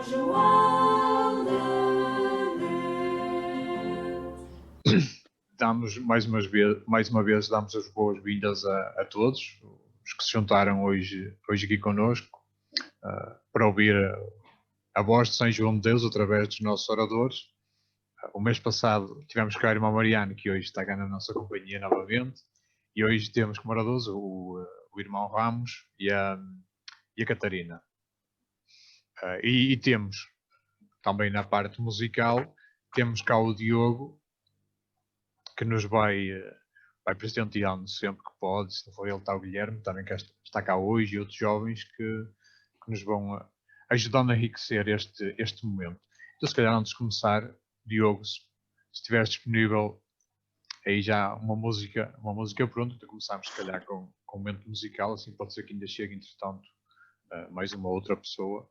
João de Deus. Damos mais uma vez damos as boas-vindas a todos os que se juntaram hoje aqui connosco para ouvir a voz de São João de Deus através dos nossos oradores. O mês passado tivemos cá a irmã Mariana, que hoje está cá na nossa companhia novamente, e hoje temos como oradores o irmão Ramos e a Catarina. E temos também na parte musical, temos cá o Diogo, que nos vai presenteando sempre que pode. Se não for ele, está o Guilherme, também que está cá hoje, e outros jovens que nos vão ajudando a enriquecer este momento. Então, se calhar, antes de começar, Diogo, se estiver disponível, aí já uma música pronta, então começamos, se calhar, com um momento musical, assim pode ser que ainda chegue, entretanto, mais uma outra pessoa.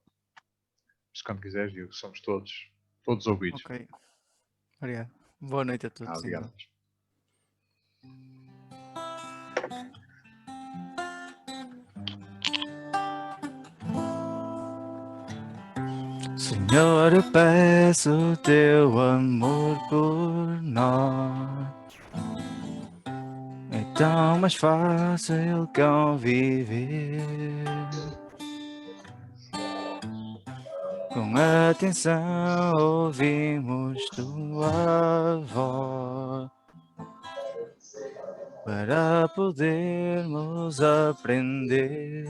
Mas quando quiseres, Diogo, somos todos ouvidos. Ok. Obrigado. Boa noite a todos. Obrigado. Senhor, eu peço o teu amor por nós. É tão mais fácil conviver. Com atenção ouvimos tua voz para podermos aprender.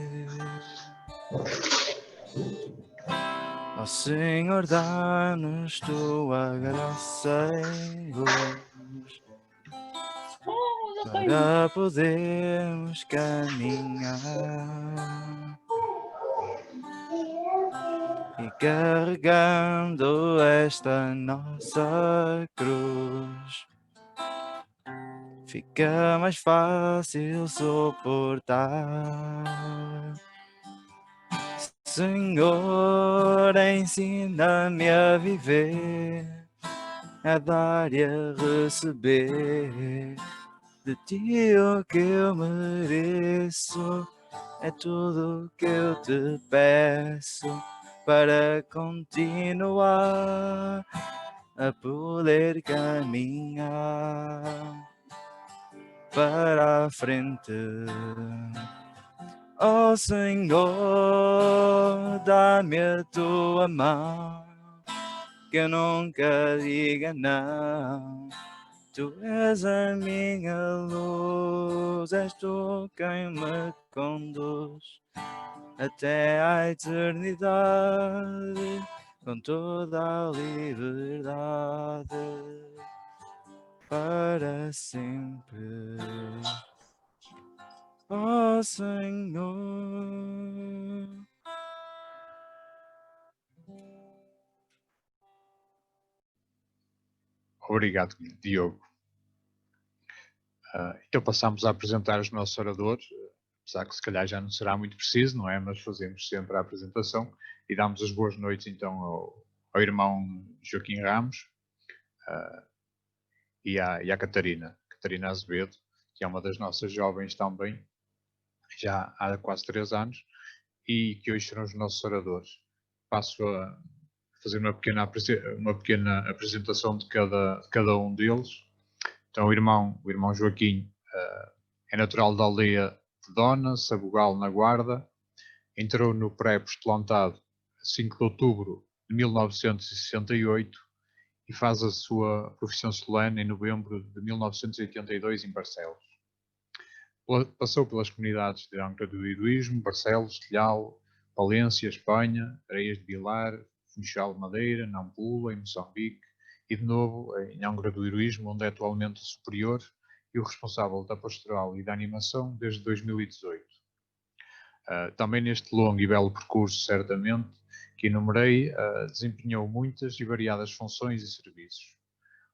Ó Senhor, dá-nos tua graça e luz para podermos caminhar. E carregando esta nossa cruz, fica mais fácil suportar. Senhor, ensina-me a viver, a dar e a receber. De ti o que eu mereço é tudo que eu te peço, para continuar a poder caminhar para a frente. Ó Senhor, dá-me a tua mão, que eu nunca diga não. Tu és a minha luz, és tu quem me conduz até à eternidade, com toda a liberdade, para sempre. Ó Senhor. Obrigado, Diogo. Então passamos a apresentar os nossos oradores, apesar que se calhar já não será muito preciso, não é? Mas fazemos sempre a apresentação e damos as boas noites então ao irmão Joaquim Ramos e à Catarina Azevedo, que é uma das nossas jovens também, já há quase 3 anos, e que hoje serão os nossos oradores. Passo a fazer uma pequena apresentação de cada um deles. Então o irmão Joaquim é natural da aldeia de Dona, Sabugal, na Guarda. Entrou no pré-postulantado a 5 de outubro de 1968 e faz a sua profissão solene em novembro de 1982 em Barcelos. Passou pelas comunidades de Angra do Heroísmo, Barcelos, Telhal, Palência, Espanha, Areias de Vilar, Funchal, Madeira, Nampula, em Moçambique, e de novo em Angra do Heroísmo, onde é atualmente o superior e o responsável da pastoral e da animação desde 2018. Também neste longo e belo percurso, certamente, que enumerei, desempenhou muitas e variadas funções e serviços.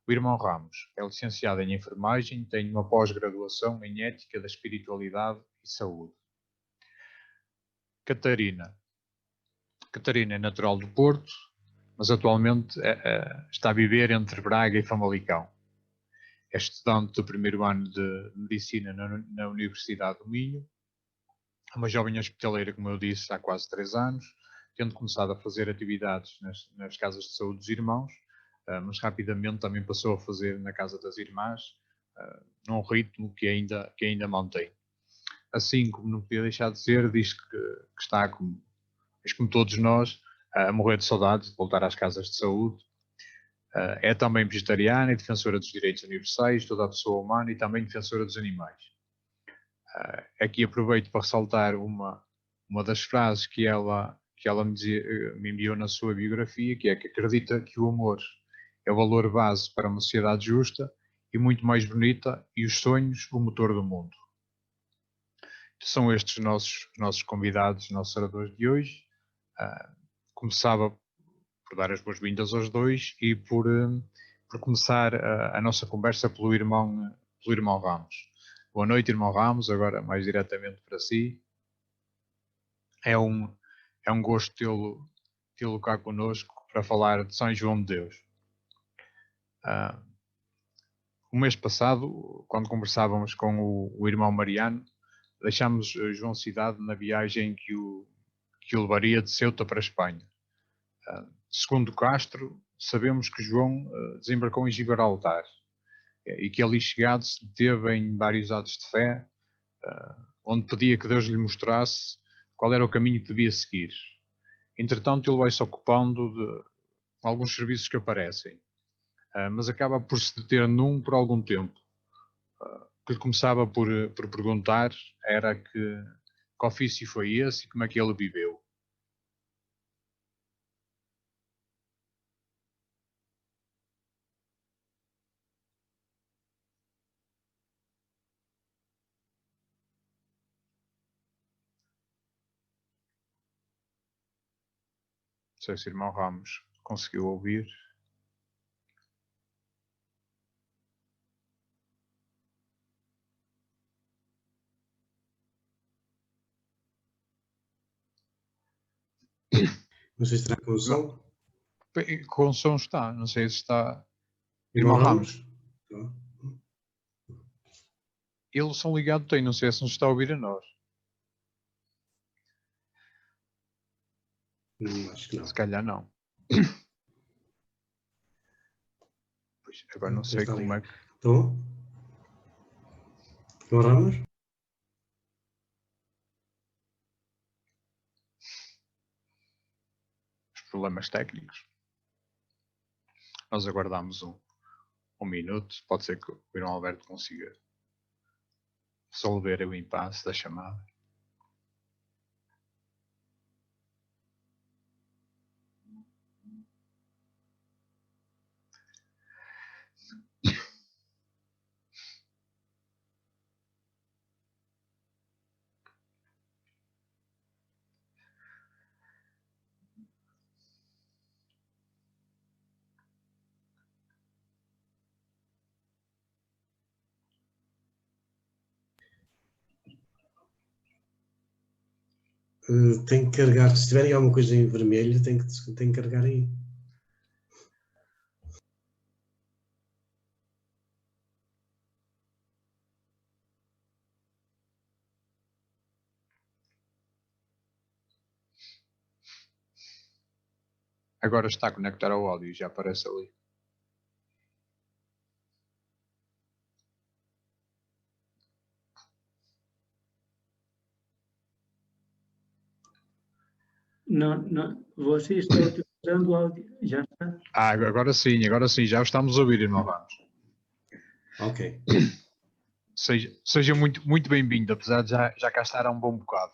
O irmão Ramos é licenciado em enfermagem, tem uma pós-graduação em ética da espiritualidade e saúde. Catarina é natural do Porto, mas atualmente está a viver entre Braga e Famalicão. É estudante do primeiro ano de Medicina na Universidade do Minho. É uma jovem hospitaleira, como eu disse, há quase 3 anos. tendo começado a fazer atividades nas casas de saúde dos irmãos, mas rapidamente também passou a fazer na casa das irmãs, num ritmo que ainda mantém. Assim como não podia deixar de ser, diz que está, como todos nós, a morrer de saudades de voltar às casas de saúde. É também vegetariana e defensora dos direitos universais, toda a pessoa humana, e também defensora dos animais. Aqui aproveito para ressaltar uma das frases que ela me enviou na sua biografia, que é que acredita que o amor é o valor base para uma sociedade justa e muito mais bonita, e os sonhos o motor do mundo. São estes os nossos convidados, os nossos oradores de hoje. Começava por dar as boas-vindas aos dois e por começar a nossa conversa pelo irmão Ramos. Boa noite, irmão Ramos, agora mais diretamente para si. É um gosto tê-lo cá connosco para falar de São João de Deus. O mês passado, quando conversávamos com o irmão Mariano, deixámos João Cidade na viagem que o levaria de Ceuta para a Espanha. Segundo Castro, sabemos que João desembarcou em Gibraltar e que ali chegado se deteve em vários atos de fé, onde pedia que Deus lhe mostrasse qual era o caminho que devia seguir. Entretanto, ele vai-se ocupando de alguns serviços que aparecem, mas acaba por se deter num por algum tempo. O que lhe começava por perguntar era que ofício foi esse e como é que ele viveu. Não sei se o irmão Ramos conseguiu ouvir. Não sei se estará com o som. Com o som está, não sei se está. Irmão Irmão Ramos. Tá. Ele o som ligado tem, não sei se nos está a ouvir a nós. Acho que não. Se calhar não. Pois, agora não sei como é que. Estou? Irmão Ramos? Os problemas técnicos. Nós aguardamos um minuto. Pode ser que o irmão Alberto consiga resolver o impasse da chamada. Tem que carregar. Se tiverem alguma coisa em vermelho, tem que carregar aí. Agora está a conectar ao áudio, já aparece ali. Não, você está utilizando o áudio, já está? Agora sim, já o estamos a ouvir, irmão Ramos. Ok. Seja muito bem-vindo, apesar de já cá estar há um bom bocado.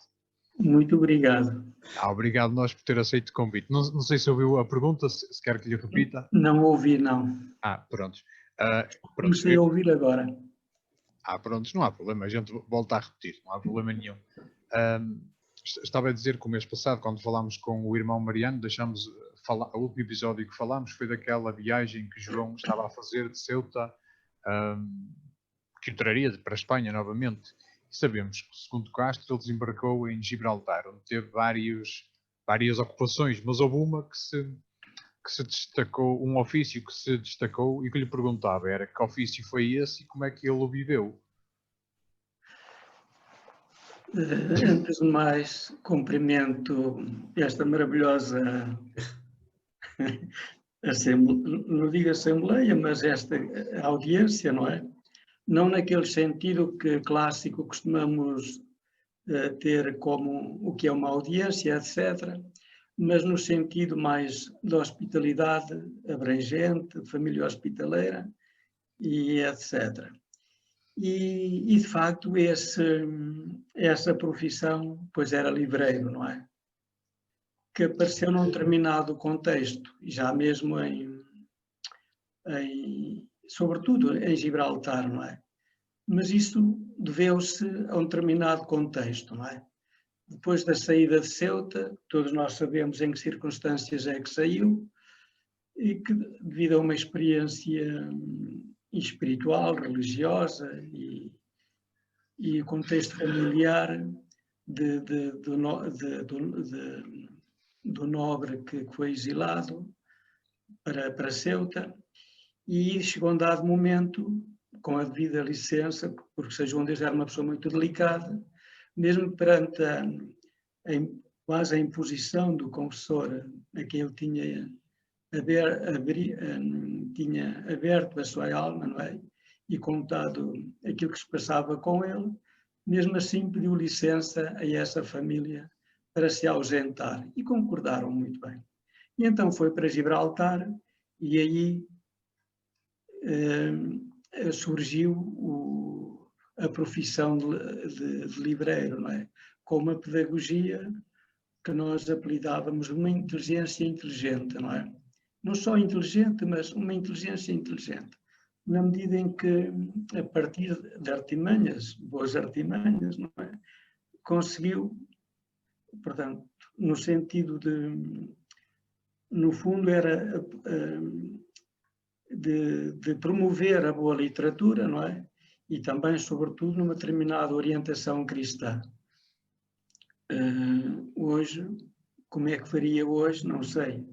Muito obrigado. Obrigado nós por ter aceito o convite. Não sei se ouviu a pergunta, se quer que lhe repita. Não ouvi, não. Pronto. Comecei a ouvir agora. Pronto, não há problema, a gente volta a repetir, não há problema nenhum. Estava a dizer que o mês passado, quando falámos com o irmão Mariano, deixámos falar, o último episódio que falámos foi daquela viagem que João estava a fazer de Ceuta, que o traria para a Espanha novamente. E sabemos que, segundo Castro, ele desembarcou em Gibraltar, onde teve várias ocupações, mas houve uma que se destacou, um ofício que se destacou e que lhe perguntava era que ofício foi esse e como é que ele o viveu. Antes de mais, cumprimento esta maravilhosa não digo assembleia, mas esta audiência, não é? Não naquele sentido que clássico costumamos ter como o que é uma audiência, etc., mas no sentido mais da hospitalidade abrangente, família hospitaleira e etc. E de facto, essa profissão, pois era livreiro, não é? Que apareceu num determinado contexto, já mesmo sobretudo em Gibraltar, não é? Mas isso deveu-se a um determinado contexto, não é? Depois da saída de Ceuta, todos nós sabemos em que circunstâncias é que saiu, e que devido a uma experiência espiritual, religiosa e contexto familiar do nobre que foi exilado para Ceuta, e chegou a um dado momento, com a devida licença, porque São João de Deus era uma pessoa muito delicada, mesmo perante quase a imposição do confessor a quem ele tinha aberto a sua alma, não é? E contado aquilo que se passava com ele, mesmo assim pediu licença a essa família para se ausentar, e concordaram muito bem. E então foi para Gibraltar, e aí surgiu a profissão de livreiro, não é? Com uma pedagogia que nós apelidávamos de uma inteligência inteligente, não é? Não só inteligente, mas uma inteligência inteligente. Na medida em que, a partir de artimanhas, boas artimanhas, não é? Conseguiu, portanto, no sentido de, no fundo, era de promover a boa literatura, não é? E também, sobretudo, numa determinada orientação cristã. Hoje, como é que faria hoje? Não sei.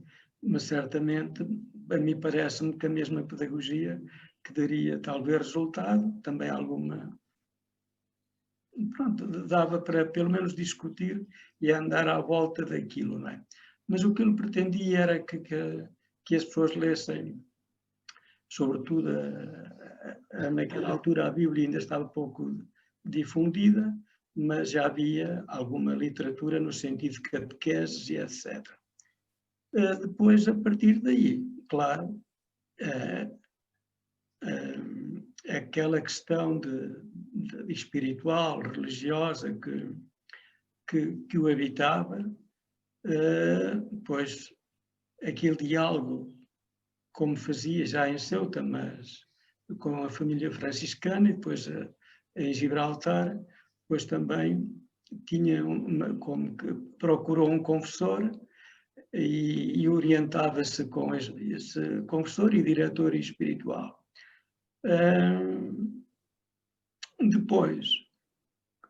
Mas certamente, a mim parece-me que a mesma pedagogia que daria talvez resultado, também alguma... Pronto, dava para pelo menos discutir e andar à volta daquilo, não é? Mas o que ele pretendia era que as pessoas lessem, sobretudo naquela altura a Bíblia ainda estava pouco difundida, mas já havia alguma literatura no sentido de catequeses e etc. Depois, a partir daí, claro, aquela questão de espiritual, religiosa que o habitava, pois aquele diálogo, como fazia já em Ceuta, mas com a família franciscana, e depois em Gibraltar, pois também tinha como que procurou um confessor e orientava-se com esse confessor e diretor espiritual. Depois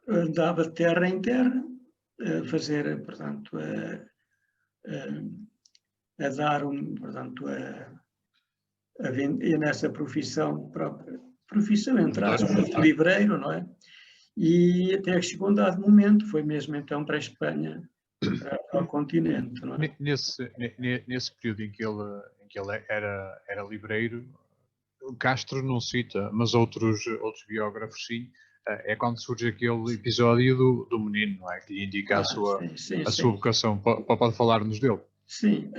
andava de terra em terra, a fazer, portanto, a dar portanto, nessa profissão própria, profissão entre aspas, de livreiro, não é? E até que chegou um dado momento, foi mesmo então para a Espanha, ao continente, não é? Nesse período em que ele era livreiro, Castro não cita, mas outros biógrafos sim, é quando surge aquele episódio do menino, não é? Que lhe indica a sua vocação. Pode falar-nos dele? Sim,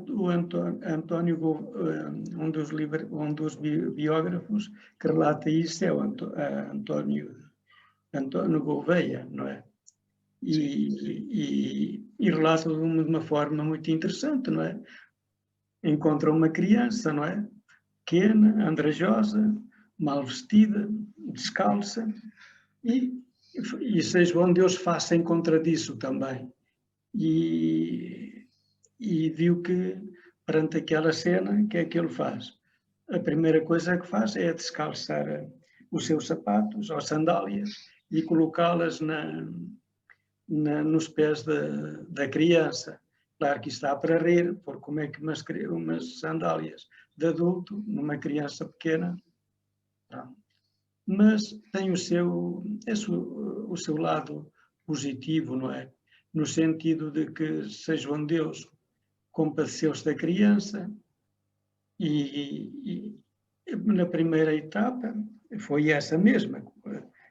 o António, um dos biógrafos que relata isso é o António Gouveia, não é? E relata de uma forma muito interessante, não é? Encontra uma criança, não é? Pequena, andrajosa, mal vestida, descalça, e seja bom Deus faça em contra disso também. E viu que, perante aquela cena, o que é que ele faz? A primeira coisa que faz é descalçar os seus sapatos ou sandálias e colocá-las nos pés da criança. Claro que está para rir, porque como é que umas sandálias de adulto, numa criança pequena, não. Mas tem o seu lado positivo, não é? No sentido de que São João de Deus compadeceu-se da criança e na primeira etapa foi essa mesma,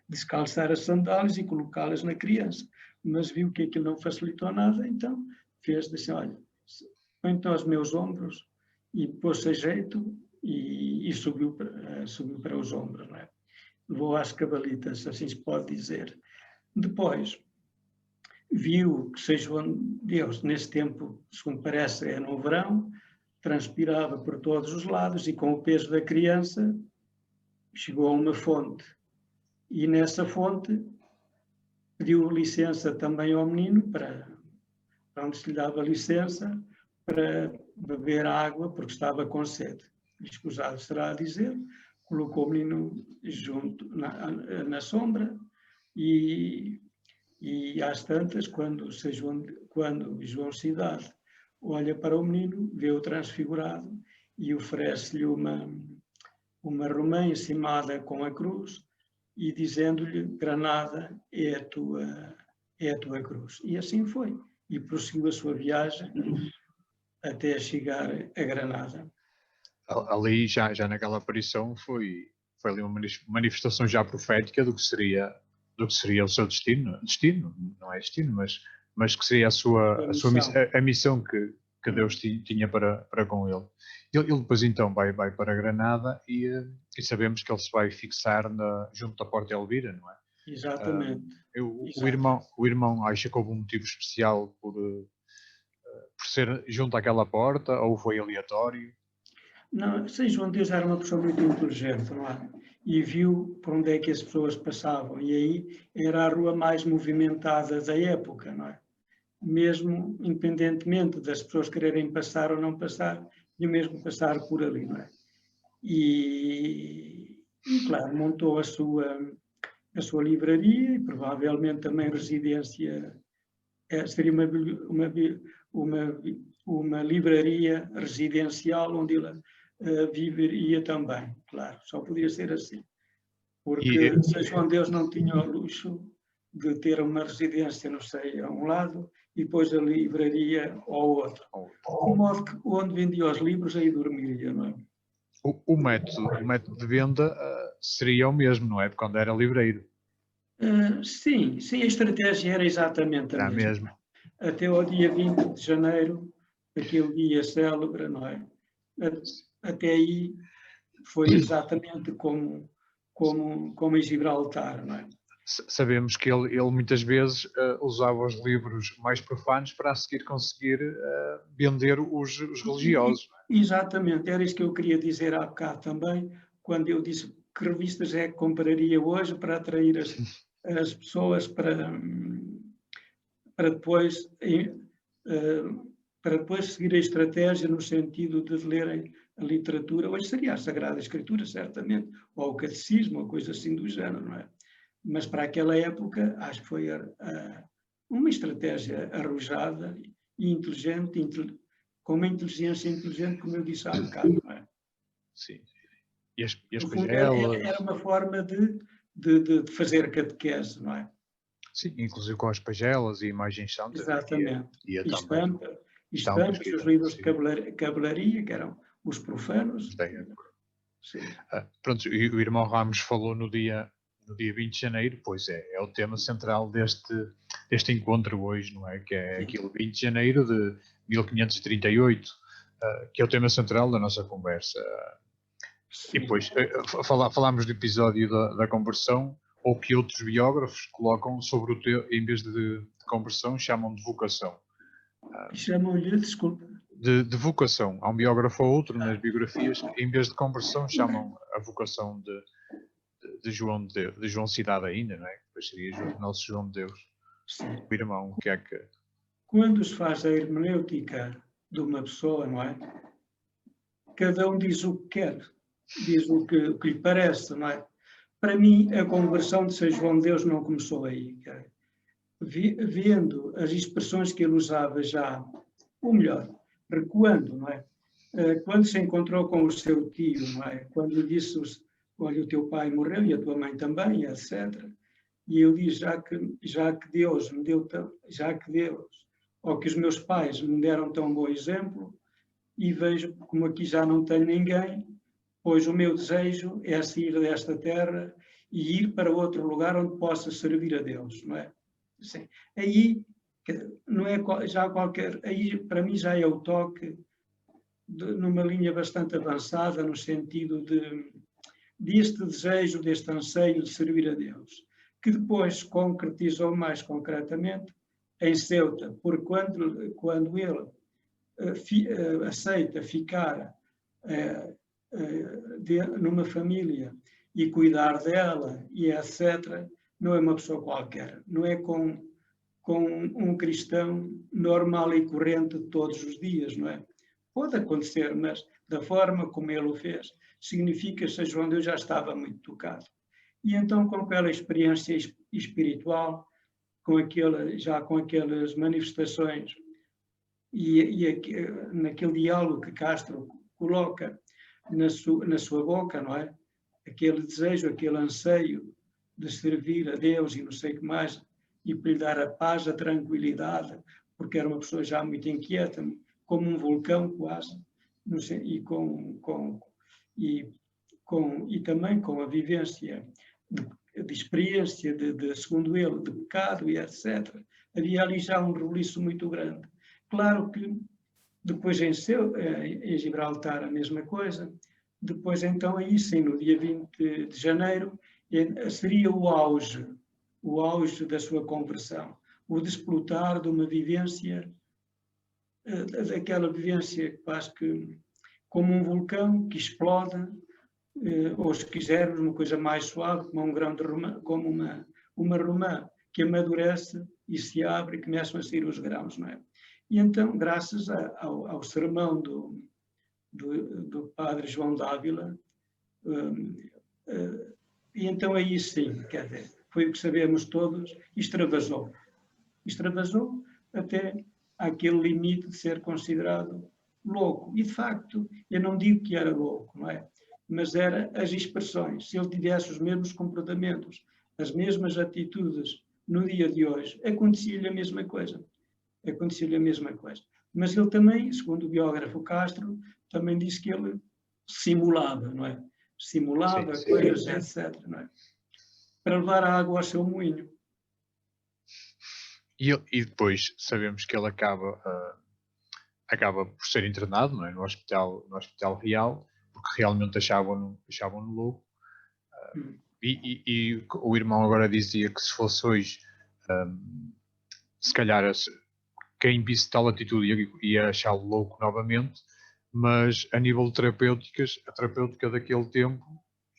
descalçar as sandálias e colocá-las na criança, mas viu que aquilo não facilitou nada, então fez assim, olha, põe-te aos meus ombros e pôs-se a jeito e subiu para os ombros, não é? Levou às cabalitas, assim se pode dizer. Depois, viu que São João de Deus, nesse tempo, segundo parece, é no verão, transpirava por todos os lados e com o peso da criança chegou a uma fonte. E nessa fonte pediu licença também ao menino, para onde se lhe dava licença, para beber água, porque estava com sede. Escusado será a dizer, colocou o menino junto na sombra e às tantas, quando João Cidade olha para o menino, vê-o transfigurado e oferece-lhe uma romã encimada com a cruz e dizendo-lhe, Granada é a tua cruz. E assim foi. E prosseguiu a sua viagem até chegar a Granada. Ali, já naquela aparição, foi ali uma manifestação já profética do que seria o seu destino. Destino, não é destino, mas que seria a missão que Deus tinha para com ele. Ele depois então vai para Granada e sabemos que ele se vai fixar junto da Porta Elvira, não é? Exatamente. O irmão acha que houve um motivo especial por ser junto àquela porta, ou foi aleatório? Não, São João de Deus era uma pessoa muito inteligente, não é? E viu por onde é que as pessoas passavam. E aí era a rua mais movimentada da época, não é? Mesmo independentemente das pessoas quererem passar ou não passar, e mesmo passar por ali, não é? E claro, montou a sua livraria e provavelmente também residência, seria uma livraria residencial onde ele viveria também, claro, só podia ser assim. Porque São João de Deus não tinha o luxo de ter uma residência, não sei, a um lado, e depois a livraria ao outro. De modo que onde vendia os livros, aí dormiria, não é? O método de venda seria o mesmo, não é? Quando era livreiro. Sim, a estratégia era exatamente a mesma. Até ao dia 20 de janeiro, aquele dia célebre, não é? Até aí foi exatamente como em Gibraltar, não é? Sabemos que ele muitas vezes usava os livros mais profanos para a seguir conseguir vender os religiosos. Exatamente, era isso que eu queria dizer há bocado também, quando eu disse que revistas é que compraria hoje para atrair as pessoas para depois seguir a estratégia no sentido de lerem a literatura. Hoje seria a Sagrada Escritura, certamente, ou o Catecismo, ou coisa assim do género, não é? Mas para aquela época, acho que foi uma estratégia arrojada e inteligente, com uma inteligência inteligente, como eu disse há bocado, não é? Sim. E as pagelas... Era uma forma de fazer catequese, não é? Sim, inclusive com as pagelas e imagens santas. Exatamente. Estampas, os livros de cabelaria, que eram os profanos. Sim. Pronto, e o irmão Ramos falou no dia 20 de janeiro, pois é o tema central deste encontro hoje, não é? Que é aquele 20 de janeiro de 1538, que é o tema central da nossa conversa. Sim. E depois falámos do episódio da conversão, ou que outros biógrafos colocam sobre o teu, em vez de conversão, chamam de vocação. Chamam-lhe, desculpa. De vocação. Há um biógrafo ou outro nas biografias que, em vez de conversão, chamam a vocação de João Cidade ainda, não é? Depois seria o nosso João de Deus. Sim. O irmão, o que é que... Quando se faz a hermenêutica de uma pessoa, não é? Cada um diz o que quer, diz o que lhe parece, não é? Para mim, a conversão de São João de Deus não começou aí. Vendo as expressões que ele usava já, ou melhor, recuando, não é? Quando se encontrou com o seu tio, não é? Quando lhe disse, olha, o teu pai morreu e a tua mãe também, etc. E eu disse, já que Deus, ou que os meus pais me deram tão bom exemplo, e vejo como aqui já não tenho ninguém, pois o meu desejo é sair desta terra e ir para outro lugar onde possa servir a Deus, não é? Sim. Aí não é já qualquer, aí para mim já é o toque numa linha bastante avançada no sentido deste desejo, deste anseio de servir a Deus, que depois se concretizou mais concretamente em Ceuta, porque quando ele aceita ficar numa família e cuidar dela e etc., não é uma pessoa qualquer, não é com um cristão normal e corrente de todos os dias, não é? Pode acontecer, mas da forma como ele o fez, significa, seja onde eu já estava muito tocado. E então, com aquela experiência espiritual, com aquelas manifestações e naquele diálogo que Castro coloca na sua boca, não é? Aquele desejo, aquele anseio de servir a Deus e não sei o que mais, e para lhe dar a paz, a tranquilidade, porque era uma pessoa já muito inquieta, como um vulcão quase, não sei, e também com a vivência de experiência, segundo ele, de pecado e etc. Havia ali já um rebuliço muito grande. Claro que depois em Gibraltar a mesma coisa, depois então aí sim, no dia 20 de janeiro, seria o auge da sua conversão, o desplotar de uma vivência, daquela vivência quase que como um vulcão que explode, ou se quisermos uma coisa mais suave, como um grão de romã, como uma romã que amadurece e se abre e começam a sair os grãos, não é? E então, graças ao sermão do padre João Dávila, e então aí sim, quer dizer, foi o que sabemos todos, extravasou até àquele limite de ser considerado louco. E de facto, eu não digo que era louco, não é? Mas era as expressões. Se ele tivesse os mesmos comportamentos, as mesmas atitudes no dia de hoje, acontecia-lhe a mesma coisa. Mas ele também, segundo o biógrafo Castro, também disse que ele simulava, não é? Simulava sim. Coisas, etc. Não é? Para levar a água ao seu moinho. E depois sabemos que ele acaba por ser internado, não é? no hospital real, porque realmente achavam-no louco. E o irmão agora dizia que se fosse hoje, se calhar quem visse tal atitude ia achá-lo louco novamente, mas a nível de terapêuticas, a terapêutica daquele tempo,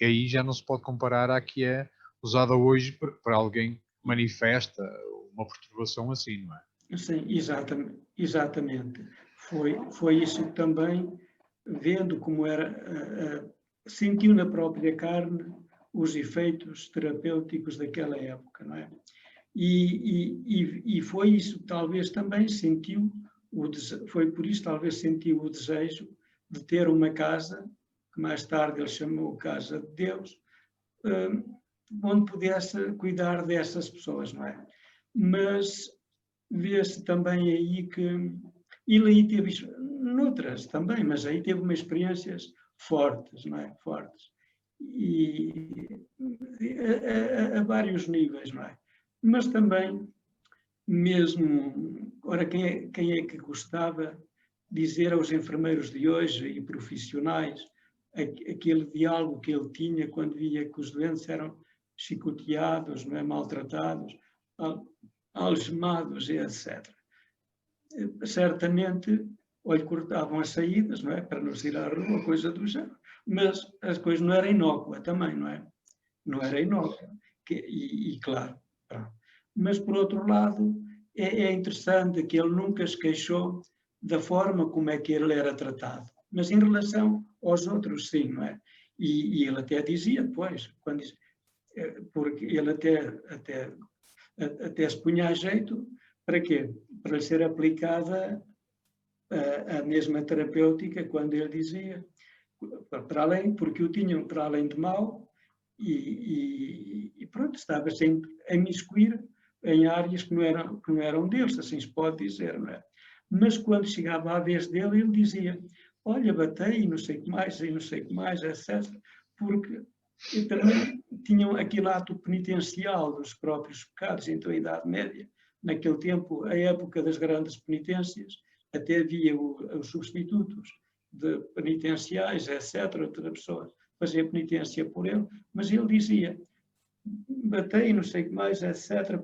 aí já não se pode comparar à que é usada hoje para alguém que manifesta uma perturbação assim, não é? Sim, exatamente. Foi isso também, vendo como era, sentiu na própria carne os efeitos terapêuticos daquela época, não é? E foi isso, talvez também sentiu, foi por isso talvez sentiu o desejo de ter uma casa, que mais tarde ele chamou Casa de Deus, onde pudesse cuidar dessas pessoas, não é? Mas vê-se também aí que ele aí teve, noutras também, mas aí teve umas experiências fortes, não é? Fortes. E a vários níveis, não é? Mas também, mesmo, ora, quem é que gostava dizer aos enfermeiros de hoje e profissionais aquele diálogo que ele tinha quando via que os doentes eram chicoteados, não é? Maltratados, algemados e etc. Certamente, ou lhe cortavam as saídas, não é? Para não sair à rua, coisa do género. Mas as coisas não eram inócuas também, não é? Não era inócua. E claro, pronto. Mas por outro lado, é interessante que ele nunca se queixou da forma como é que ele era tratado. Mas em relação aos outros, sim, não é? E ele até dizia depois, quando diz, porque ele até se punha a jeito, para quê? Para lhe ser aplicada a mesma terapêutica, quando ele dizia, para além, porque o tinham para além de mau, e pronto, estava sempre a imiscuir em áreas que não eram deles, assim se pode dizer, não é? Mas quando chegava à vez dele, ele dizia, olha, batei e não sei o que mais, etc. Porque também tinham aquele ato penitencial dos próprios pecados. Então, a Idade Média, naquele tempo, a época das grandes penitências, até havia os substitutos de penitenciais, etc. Outra pessoa fazia penitência por ele, mas ele dizia, batei, não sei o que mais, etc.,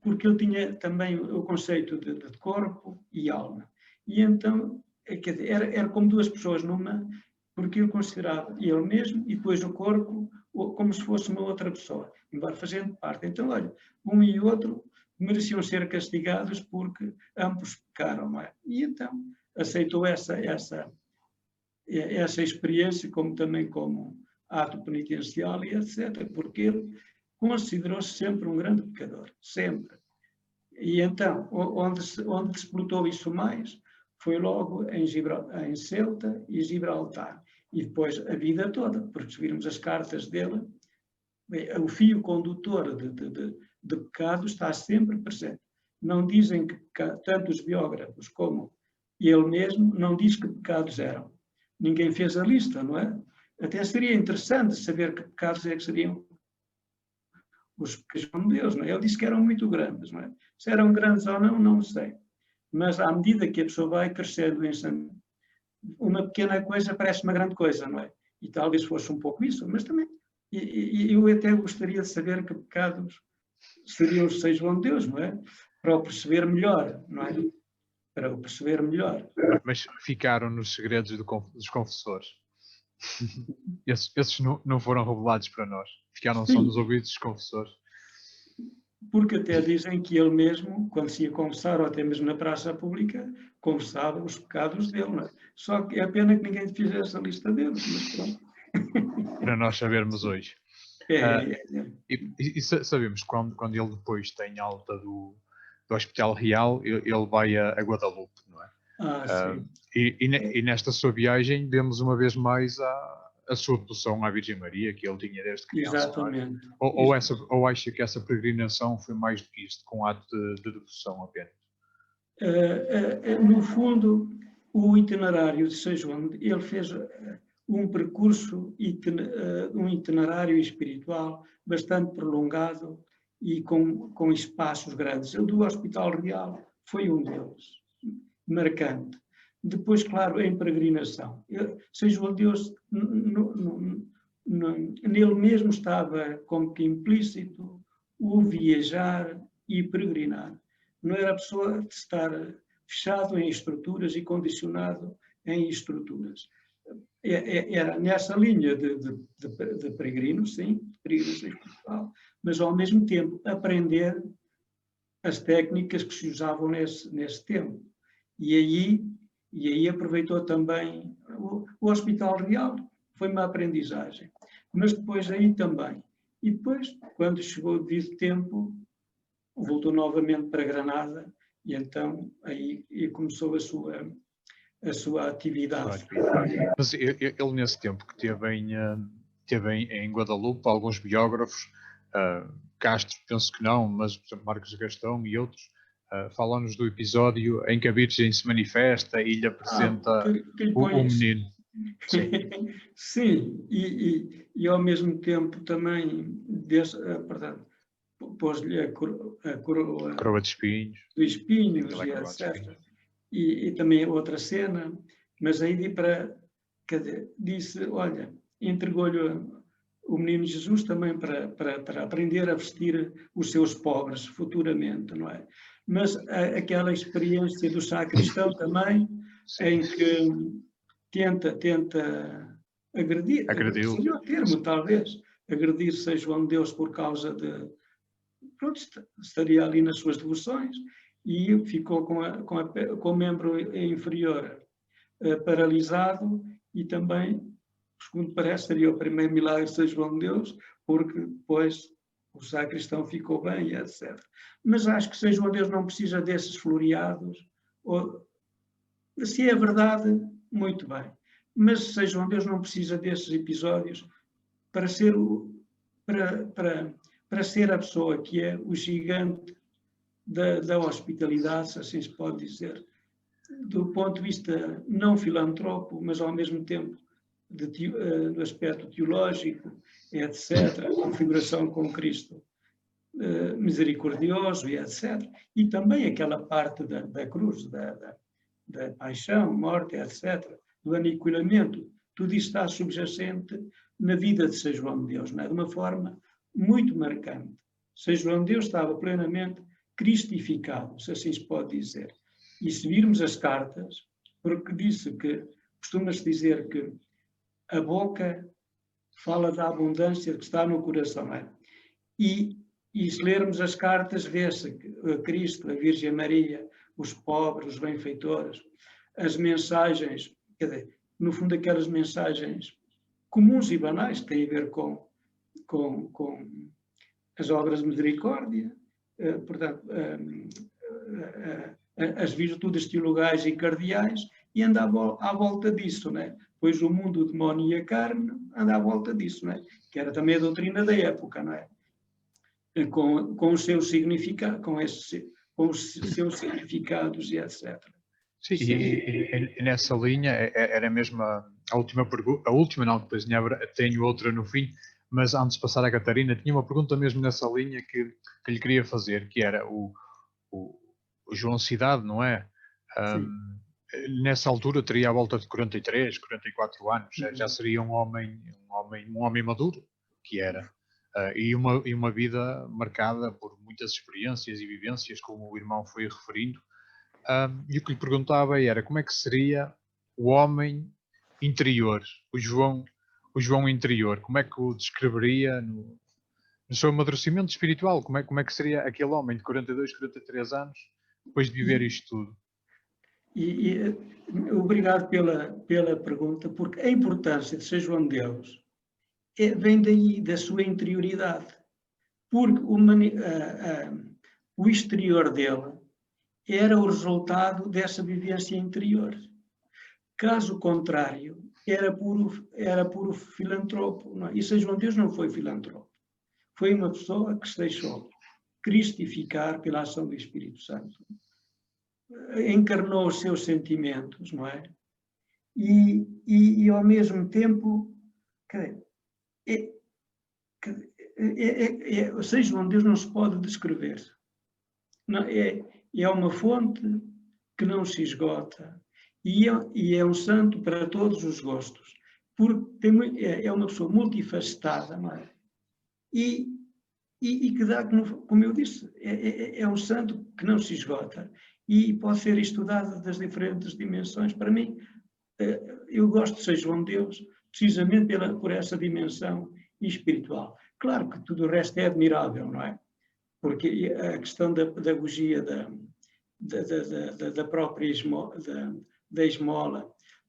porque ele tinha também o conceito de corpo e alma. E então, era como duas pessoas numa, porque ele considerava ele mesmo e depois o corpo como se fosse uma outra pessoa, embora fazendo parte. Então, olha, um e outro mereciam ser castigados porque ambos pecaram, não é? E então aceitou essa experiência também como ato penitencial e etc., porque ele considerou-se sempre um grande pecador, sempre. E então, onde se explotou isso mais, foi logo em Ceuta e Gibraltar. E depois a vida toda, porque se virmos as cartas dele, o fio condutor de pecado está sempre presente. Não dizem que tanto os biógrafos como ele mesmo não diz que pecados eram. Ninguém fez a lista, não é? Até seria interessante saber que pecados é que seriam os pecados de Deus, não é? Ele disse que eram muito grandes, não é? Se eram grandes ou não, não sei. Mas à medida que a pessoa vai crescendo em sangue, uma pequena coisa parece uma grande coisa, não é? E talvez fosse um pouco isso, mas também eu até gostaria de saber que pecados seriam os 6 de Deus, não é? Para o perceber melhor, não é? Para o perceber melhor. Mas ficaram nos segredos dos confessores. Esses não foram revelados para nós. Ficaram só nos ouvidos dos confessores. Porque até dizem que ele mesmo, quando se ia confessar, ou até mesmo na praça pública, confessava os pecados dele, não é? Só que é pena que ninguém fizesse a lista deles, mas pronto. Para nós sabermos hoje. E sabemos que quando ele depois tem alta do Hospital Real, ele vai a Guadalupe, não é? Sim. E nesta sua viagem vemos uma vez mais a sua devoção à Virgem Maria, que ele tinha desde criança. Exatamente. Ou acha que essa peregrinação foi mais do que isto, com um ato de devoção apenas? No fundo, o itinerário de São João, ele fez um percurso, um itinerário espiritual bastante prolongado e com espaços grandes. O do Hospital Real foi um deles, marcante. Depois, claro, em peregrinação. São João de Deus, nele mesmo estava como que implícito o viajar e peregrinar. Não era a pessoa de estar fechado em estruturas e condicionado em estruturas. Era nessa linha de peregrino, sim, de peregrinação espiritual, mas ao mesmo tempo aprender as técnicas que se usavam nesse tempo. E aí aproveitou também o Hospital Real, foi uma aprendizagem. Mas depois aí também. E depois, quando chegou o devido tempo, voltou novamente para Granada e então aí começou a sua atividade. Mas ele nesse tempo que teve em Guadalupe, alguns biógrafos, Castro penso que não, mas por exemplo Marcos Gastão e outros, falam-nos do episódio em que a Virgem se manifesta e lhe apresenta o menino. Sim, sim, e ao mesmo tempo também, portanto, pôs-lhe a coroa de espinhos, e etc. E também outra cena, mas aí disse, olha, entregou-lhe o menino Jesus também para aprender a vestir os seus pobres futuramente, não é? Mas aquela experiência do sacristão também, em que tenta agredir, seria o termo, talvez, agredir São João de Deus por causa de... Pronto, estaria ali nas suas devoções e ficou com o membro inferior paralisado e também, segundo parece, seria o primeiro milagre de São João de Deus, porque depois o sacristão ficou bem, etc. Mas acho que São João de Deus não precisa desses floreados. Se é verdade, muito bem. Mas São João de Deus não precisa desses episódios para ser, para ser a pessoa que é o gigante da hospitalidade, se assim se pode dizer, do ponto de vista não filantropo, mas ao mesmo tempo do aspecto teológico, etc., a configuração com Cristo misericordioso, e etc. E também aquela parte da cruz, da paixão, morte, etc., do aniquilamento. Tudo isso está subjacente na vida de São João de Deus, não é? De uma forma muito marcante. São João de Deus estava plenamente cristificado, se assim se pode dizer. E se virmos as cartas, porque costuma-se dizer que a boca fala da abundância que está no coração, não é? E se lermos as cartas, vê-se que Cristo, a Virgem Maria, os pobres, os benfeitores, as mensagens, quer dizer, no fundo aquelas mensagens comuns e banais que têm a ver com as obras de misericórdia, portanto, as virtudes teologais e cardeais, e anda à volta disso, não é? Pois o mundo, o demónio e a carne anda à volta disso, não é? Que era também a doutrina da época, não é? Com o seu significado, com os seus significados e etc. Sim, e nessa linha era mesmo a última pergunta, a última não, depois tenho outra no fim, mas antes de passar à Catarina, tinha uma pergunta mesmo nessa linha que lhe queria fazer, que era o João Cidade, não é? Nessa altura teria à volta de 43, 44 anos, já seria um homem maduro, que era. E uma vida marcada por muitas experiências e vivências, como o irmão foi referindo. E o que lhe perguntava era como é que seria o homem interior, o João interior, como é que o descreveria no seu amadurecimento espiritual, como é que seria aquele homem de 42, 43 anos, depois de viver isto tudo? Obrigado pela pergunta, porque a importância de São João de Deus vem daí, da sua interioridade, porque o exterior dele era o resultado dessa vivência interior. Caso contrário, era puro filantropo. Não é? E São João de Deus não foi filantropo. Foi uma pessoa que se deixou cristificar pela ação do Espírito Santo. Encarnou os seus sentimentos, não é? E ao mesmo tempo, São João de Deus não se pode descrever. Não, é uma fonte que não se esgota e é um santo para todos os gostos, porque é uma pessoa multifacetada, não é? E que dá, como eu disse, é um santo que não se esgota e pode ser estudado das diferentes dimensões. Para mim, eu gosto de São João de Deus precisamente por essa dimensão espiritual. Claro que tudo o resto é admirável, não é? Porque a questão da pedagogia da própria esmola,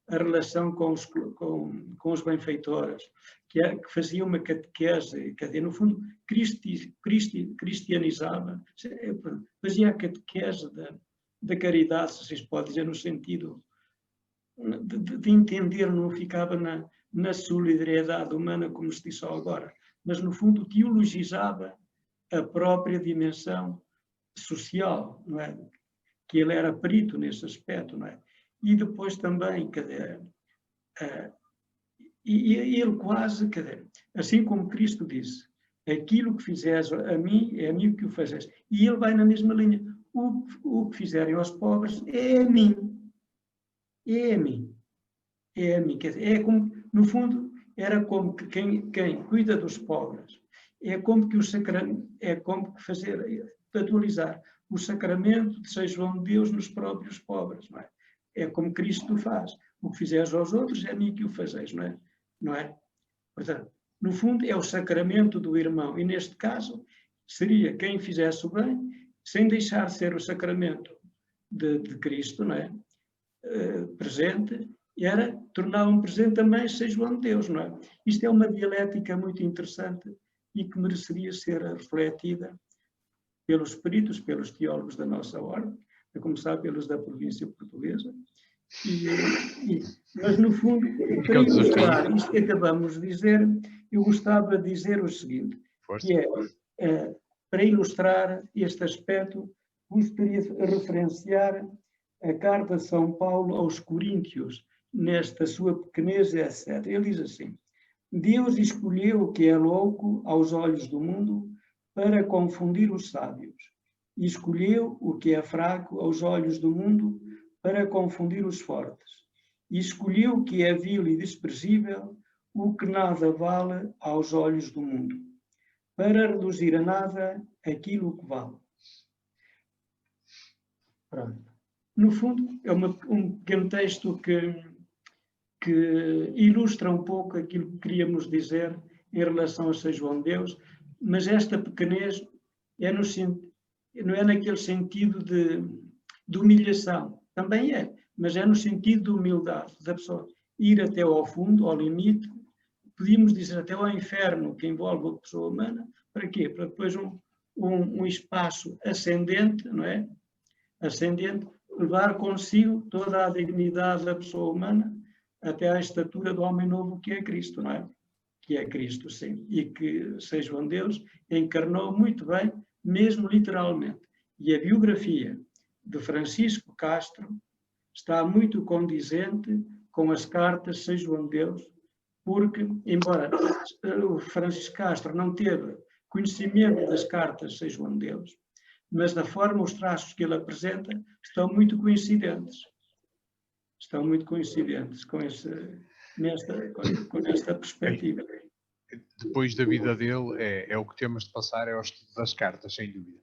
a relação com os benfeitores, que fazia uma catequese, quer dizer, no fundo, cristianizava, fazia a catequese da caridade, se se pode dizer, no sentido de entender, não ficava na solidariedade humana, como se disse agora, mas, no fundo, teologizava a própria dimensão social, não é? Que ele era perito nesse aspecto, não é? E depois também, ele quase, assim como Cristo disse, aquilo que fizeres a mim, é a mim que o fazes. E ele vai na mesma linha. O que fizerem aos pobres é a mim. É a mim. É a mim. Quer dizer, no fundo, era como que quem cuida dos pobres, é como que atualizar o sacramento de São João de Deus nos próprios pobres, não é? É como Cristo faz. O que fizeres aos outros é a mim que o fazeis, não é? Portanto, no fundo, é o sacramento do irmão. E neste caso, seria quem fizesse o bem, sem deixar de ser o sacramento de Cristo, não é? Presente, tornar um presente também São João de Deus, não é? Isto é uma dialética muito interessante e que mereceria ser refletida pelos peritos, pelos teólogos da nossa ordem, a começar pelos da província portuguesa, Mas, no fundo, Fica para o desafio. ilustrar isto que acabamos de dizer, eu gostava de dizer o seguinte, Força. que é, para ilustrar este aspecto, gostaria de referenciar a carta de São Paulo aos Coríntios, nesta sua pequenez, etc. Ele diz assim: Deus escolheu o que é louco aos olhos do mundo para confundir os sábios. E escolheu o que é fraco aos olhos do mundo para confundir os fortes. E escolheu o que é vil e desprezível, o que nada vale aos olhos do mundo, para reduzir a nada aquilo que vale. Pronto. No fundo, é um pequeno texto que ilustra um pouco aquilo que queríamos dizer em relação a São João de Deus, mas esta pequenez não é naquele sentido de humilhação, também é, mas é no sentido de humildade, da pessoa ir até ao fundo, ao limite, podíamos dizer até ao inferno, que envolve a pessoa humana, para quê? Para depois um espaço ascendente, não é? Ascendente, levar consigo toda a dignidade da pessoa humana até à estatura do homem novo que é Cristo, não é? Que é Cristo, sim. E que São João de Deus encarnou muito bem, mesmo literalmente. E a biografia de Francisco Castro está muito condizente com as cartas de São João de Deus, porque, embora o Francisco Castro não teve conhecimento das cartas de São João de Deus, mas da forma, os traços que ele apresenta estão muito coincidentes. Estão muito coincidentes com esta perspectiva. Depois da vida dele, é o que temos de passar, é o estudo das cartas, sem dúvida.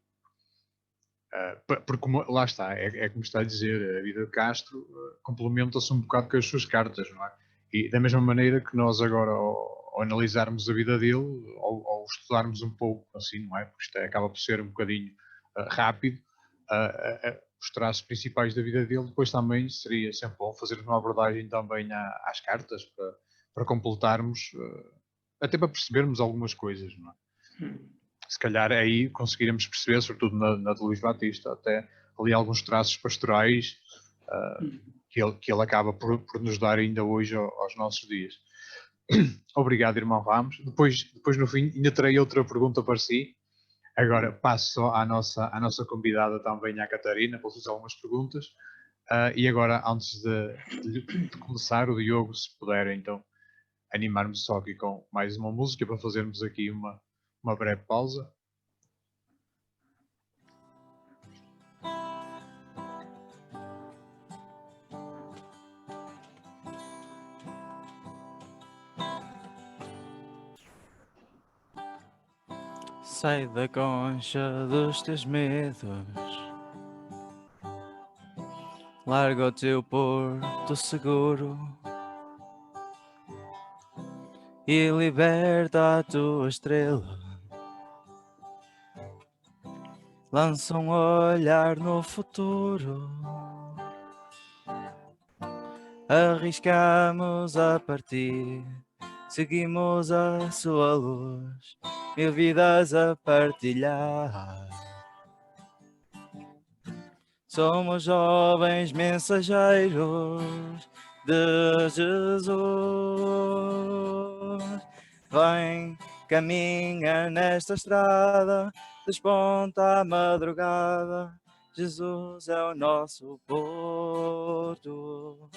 Porque lá está, é como está a dizer, a vida de Castro complementa-se um bocado com as suas cartas, não é? E da mesma maneira que nós agora, ao analisarmos a vida dele, ou estudarmos um pouco assim, não é? Porque isto acaba por ser um bocadinho rápido, os traços principais da vida dele, depois também seria sempre bom fazermos uma abordagem também às cartas, para completarmos, até para percebermos algumas coisas, não é? Se calhar aí conseguiremos perceber, sobretudo na de Luís Batista, até ali alguns traços pastorais que ele acaba por nos dar ainda hoje aos nossos dias. Obrigado, irmão Ramos. Depois no fim, ainda terei outra pergunta para si. Agora passo só à nossa convidada também, à Catarina, para fazer algumas perguntas. E agora, antes de começar, o Diogo, se puder então animar-me só aqui com mais uma música para fazermos aqui uma breve pausa. Sai da concha dos teus medos, larga o teu porto seguro e liberta a tua estrela. Lança um olhar no futuro, arriscamos a partir, seguimos a sua luz, mil vidas a partilhar. Somos jovens mensageiros de Jesus. Vem, caminha nesta estrada, desponta a madrugada. Jesus é o nosso porto.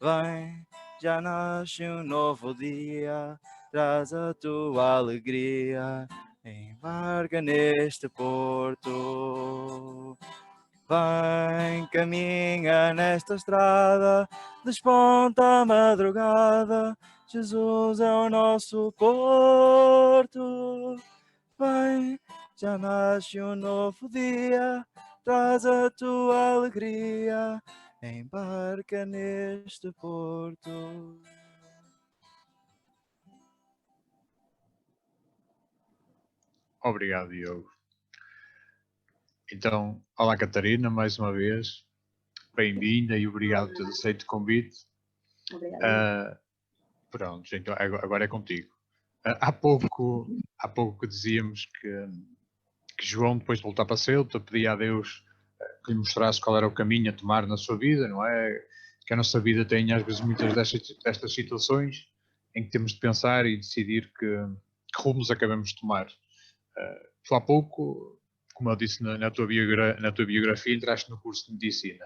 Vem, já nasce um novo dia, traz a tua alegria, embarca neste porto. Vem, caminha nesta estrada, desponta a madrugada, Jesus é o nosso porto. Vem, já nasce um novo dia, traz a tua alegria, embarca neste porto. Obrigado, Diogo. Então, olá Catarina, mais uma vez, bem-vinda e obrigado por ter aceito o convite. Obrigada. Pronto, então agora é contigo. Há pouco que dizíamos que João, depois de voltar para Ceuta, pedia a Deus que lhe mostrasse qual era o caminho a tomar na sua vida, não é? que a nossa vida tem às vezes muitas destas situações em que temos de pensar e decidir que rumos acabamos de tomar. Tu há pouco, como eu disse na tua biografia, entraste no curso de Medicina.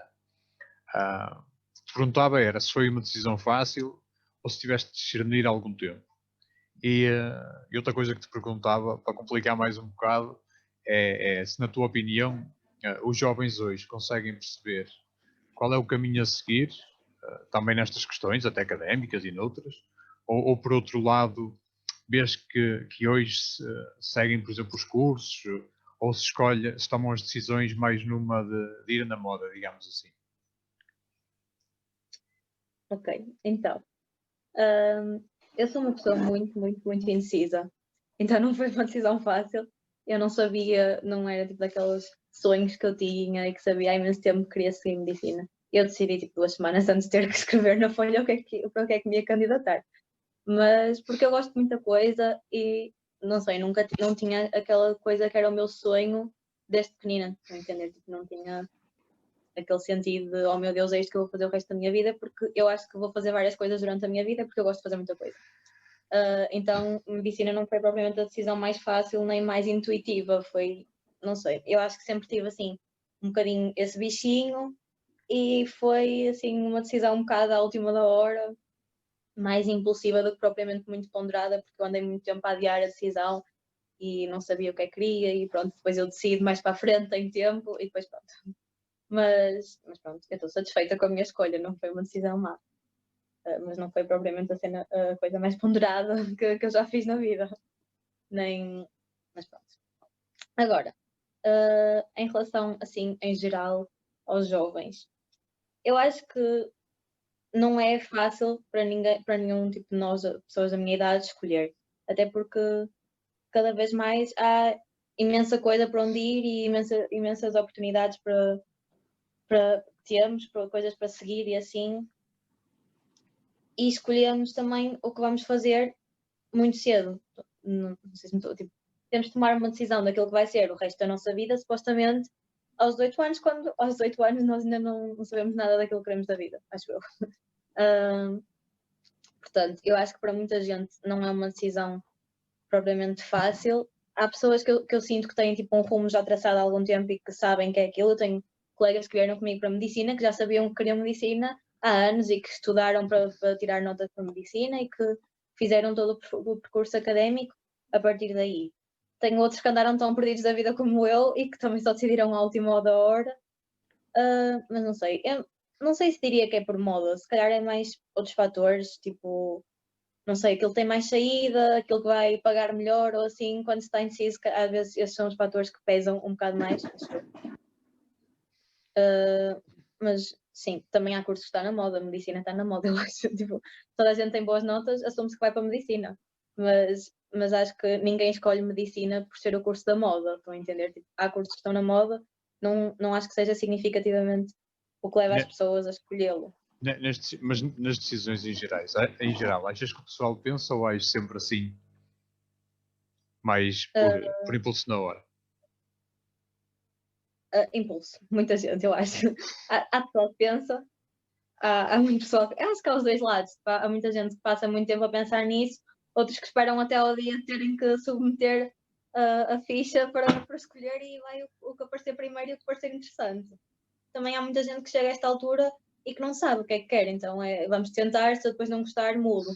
Te perguntava era se foi uma decisão fácil ou se tiveste de discernir algum tempo. E outra coisa que te perguntava, para complicar mais um bocado, é se na tua opinião os jovens hoje conseguem perceber qual é o caminho a seguir, também nestas questões, até académicas e noutras, ou por outro lado, vês que hoje seguem, por exemplo, os cursos, ou se tomam as decisões mais numa de ir na moda, digamos assim. Ok, então, eu sou uma pessoa muito, muito, muito indecisa, então não foi uma decisão fácil. Eu não sabia, não era tipo daqueles sonhos que eu tinha e que sabia há imenso tempo que queria seguir medicina. Eu decidi tipo 2 semanas antes de ter que escrever na folha para o que é que me ia candidatar. Mas porque eu gosto de muita coisa e não sei, não tinha aquela coisa que era o meu sonho desde pequenina, não entender? Tipo, não tinha aquele sentido de, oh meu Deus, é isto que eu vou fazer o resto da minha vida, porque eu acho que vou fazer várias coisas durante a minha vida porque eu gosto de fazer muita coisa. Então, medicina não foi propriamente a decisão mais fácil nem mais intuitiva, foi, não sei, eu acho que sempre tive assim um bocadinho esse bichinho e foi assim uma decisão um bocado à última da hora, mais impulsiva do que propriamente muito ponderada, porque eu andei muito tempo a adiar a decisão e não sabia o que é que queria e pronto, depois eu decido mais para a frente, tenho tempo e depois pronto. Mas pronto, eu estou satisfeita com a minha escolha, não foi uma decisão má. Mas não foi propriamente a coisa mais ponderada que eu já fiz na vida. Mas pronto. Agora, em relação, assim, em geral, aos jovens, eu acho que não é fácil para nenhum tipo de nós, pessoas da minha idade, escolher. Até porque cada vez mais há imensa coisa para onde ir e imensas oportunidades para termos, para coisas para seguir e assim. E escolhemos também o que vamos fazer muito cedo. Não sei se me estou, tipo, temos de tomar uma decisão daquilo que vai ser o resto da nossa vida, supostamente aos 18 anos, quando aos 18 anos nós ainda não sabemos nada daquilo que queremos da vida, acho eu. Portanto, eu acho que para muita gente não é uma decisão propriamente fácil. Há pessoas que eu sinto que têm tipo um rumo já traçado há algum tempo e que sabem que é aquilo. Eu tenho colegas que vieram comigo para medicina, que já sabiam que queriam medicina há anos e que estudaram para tirar notas para medicina e que fizeram todo o percurso académico a partir daí. Tenho outros que andaram tão perdidos da vida como eu e que também só decidiram à última da hora. Mas não sei, eu não sei se diria que é por moda, se calhar é mais outros fatores, tipo, não sei, aquilo tem mais saída, aquilo que vai pagar melhor ou assim, quando se está indeciso, às vezes esses são os fatores que pesam um bocado mais, acho eu. Mas sim, também há cursos que estão na moda, a medicina está na moda, eu acho, tipo, toda a gente tem boas notas, assume-se que vai para a medicina, mas acho que ninguém escolhe medicina por ser o curso da moda, estão a entender? Tipo, há cursos que estão na moda, não acho que seja significativamente o que leva as pessoas a escolhê-lo. Mas nas decisões em geral, achas que o pessoal pensa ou age sempre assim, mais por impulso na hora? Impulso, muita gente, eu acho. Há pessoal que pensa, há muito pessoal, acho que há os dois lados, há muita gente que passa muito tempo a pensar nisso, outros que esperam até ao dia de terem que submeter a ficha para escolher e vai o que aparecer primeiro e o que parecer interessante. Também há muita gente que chega a esta altura e que não sabe o que é que quer, então vamos tentar, se eu depois não gostar, mudo.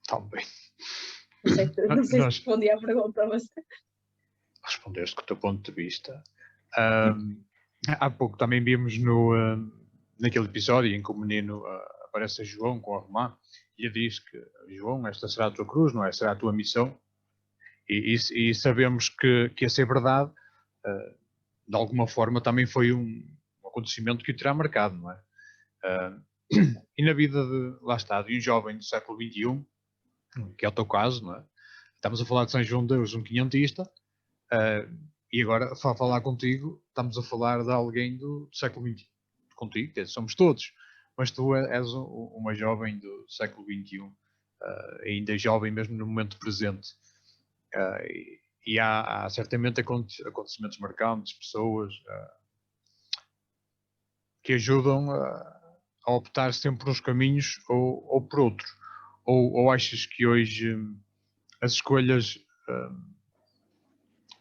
Também. Não sei se respondi à pergunta, mas... Respondeste com o teu ponto de vista. Há pouco também vimos naquele episódio em que o menino aparece a João com a Romã e diz que, João, esta será a tua cruz, não é? Será a tua missão. E sabemos que essa é verdade. De alguma forma também foi um acontecimento que o terá marcado, não é? E na vida lá está, de um jovem do século XXI, que é o teu caso, não é? Estamos a falar de São João de Deus, um quinhentista, e agora, a falar contigo, estamos a falar de alguém do século XXI. Contigo, somos todos, mas tu és uma jovem do século XXI, ainda jovem mesmo no momento presente. E há certamente acontecimentos marcantes, pessoas que ajudam a optar sempre por uns caminhos ou por outros? Ou achas que hoje as escolhas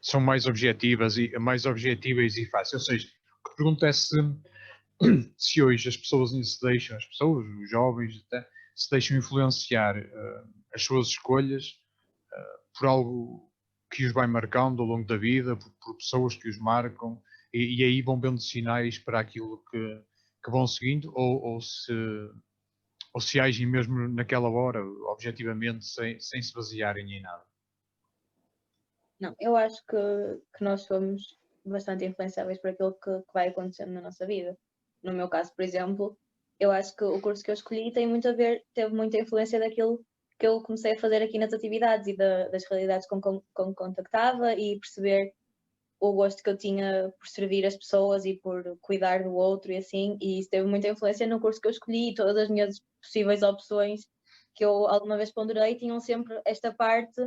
são mais objetivas e fáceis? Ou seja, o que pergunto é se hoje as pessoas os jovens até, se deixam influenciar as suas escolhas por algo que os vai marcando ao longo da vida, por pessoas que os marcam, e aí vão vendo sinais para aquilo que vão seguindo, ou se agem mesmo naquela hora, objetivamente, sem se basearem em nada. Não, eu acho que nós somos bastante influenciáveis por aquilo que vai acontecendo na nossa vida. No meu caso, por exemplo, eu acho que o curso que eu escolhi teve muita influência daquilo que eu comecei a fazer aqui nas atividades e das realidades com que contactava, e perceber o gosto que eu tinha por servir as pessoas e por cuidar do outro e assim, e isso teve muita influência no curso que eu escolhi, e todas as minhas possíveis opções que eu alguma vez ponderei tinham sempre esta parte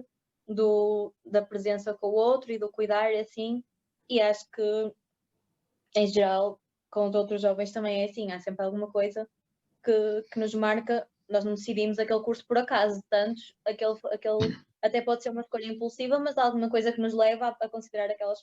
da presença com o outro e do cuidar e assim, e acho que em geral com os outros jovens também é assim, há sempre alguma coisa que nos marca. Nós não decidimos aquele curso por acaso, tantos, aquele até pode ser uma escolha impulsiva, mas há alguma coisa que nos leva a considerar aquela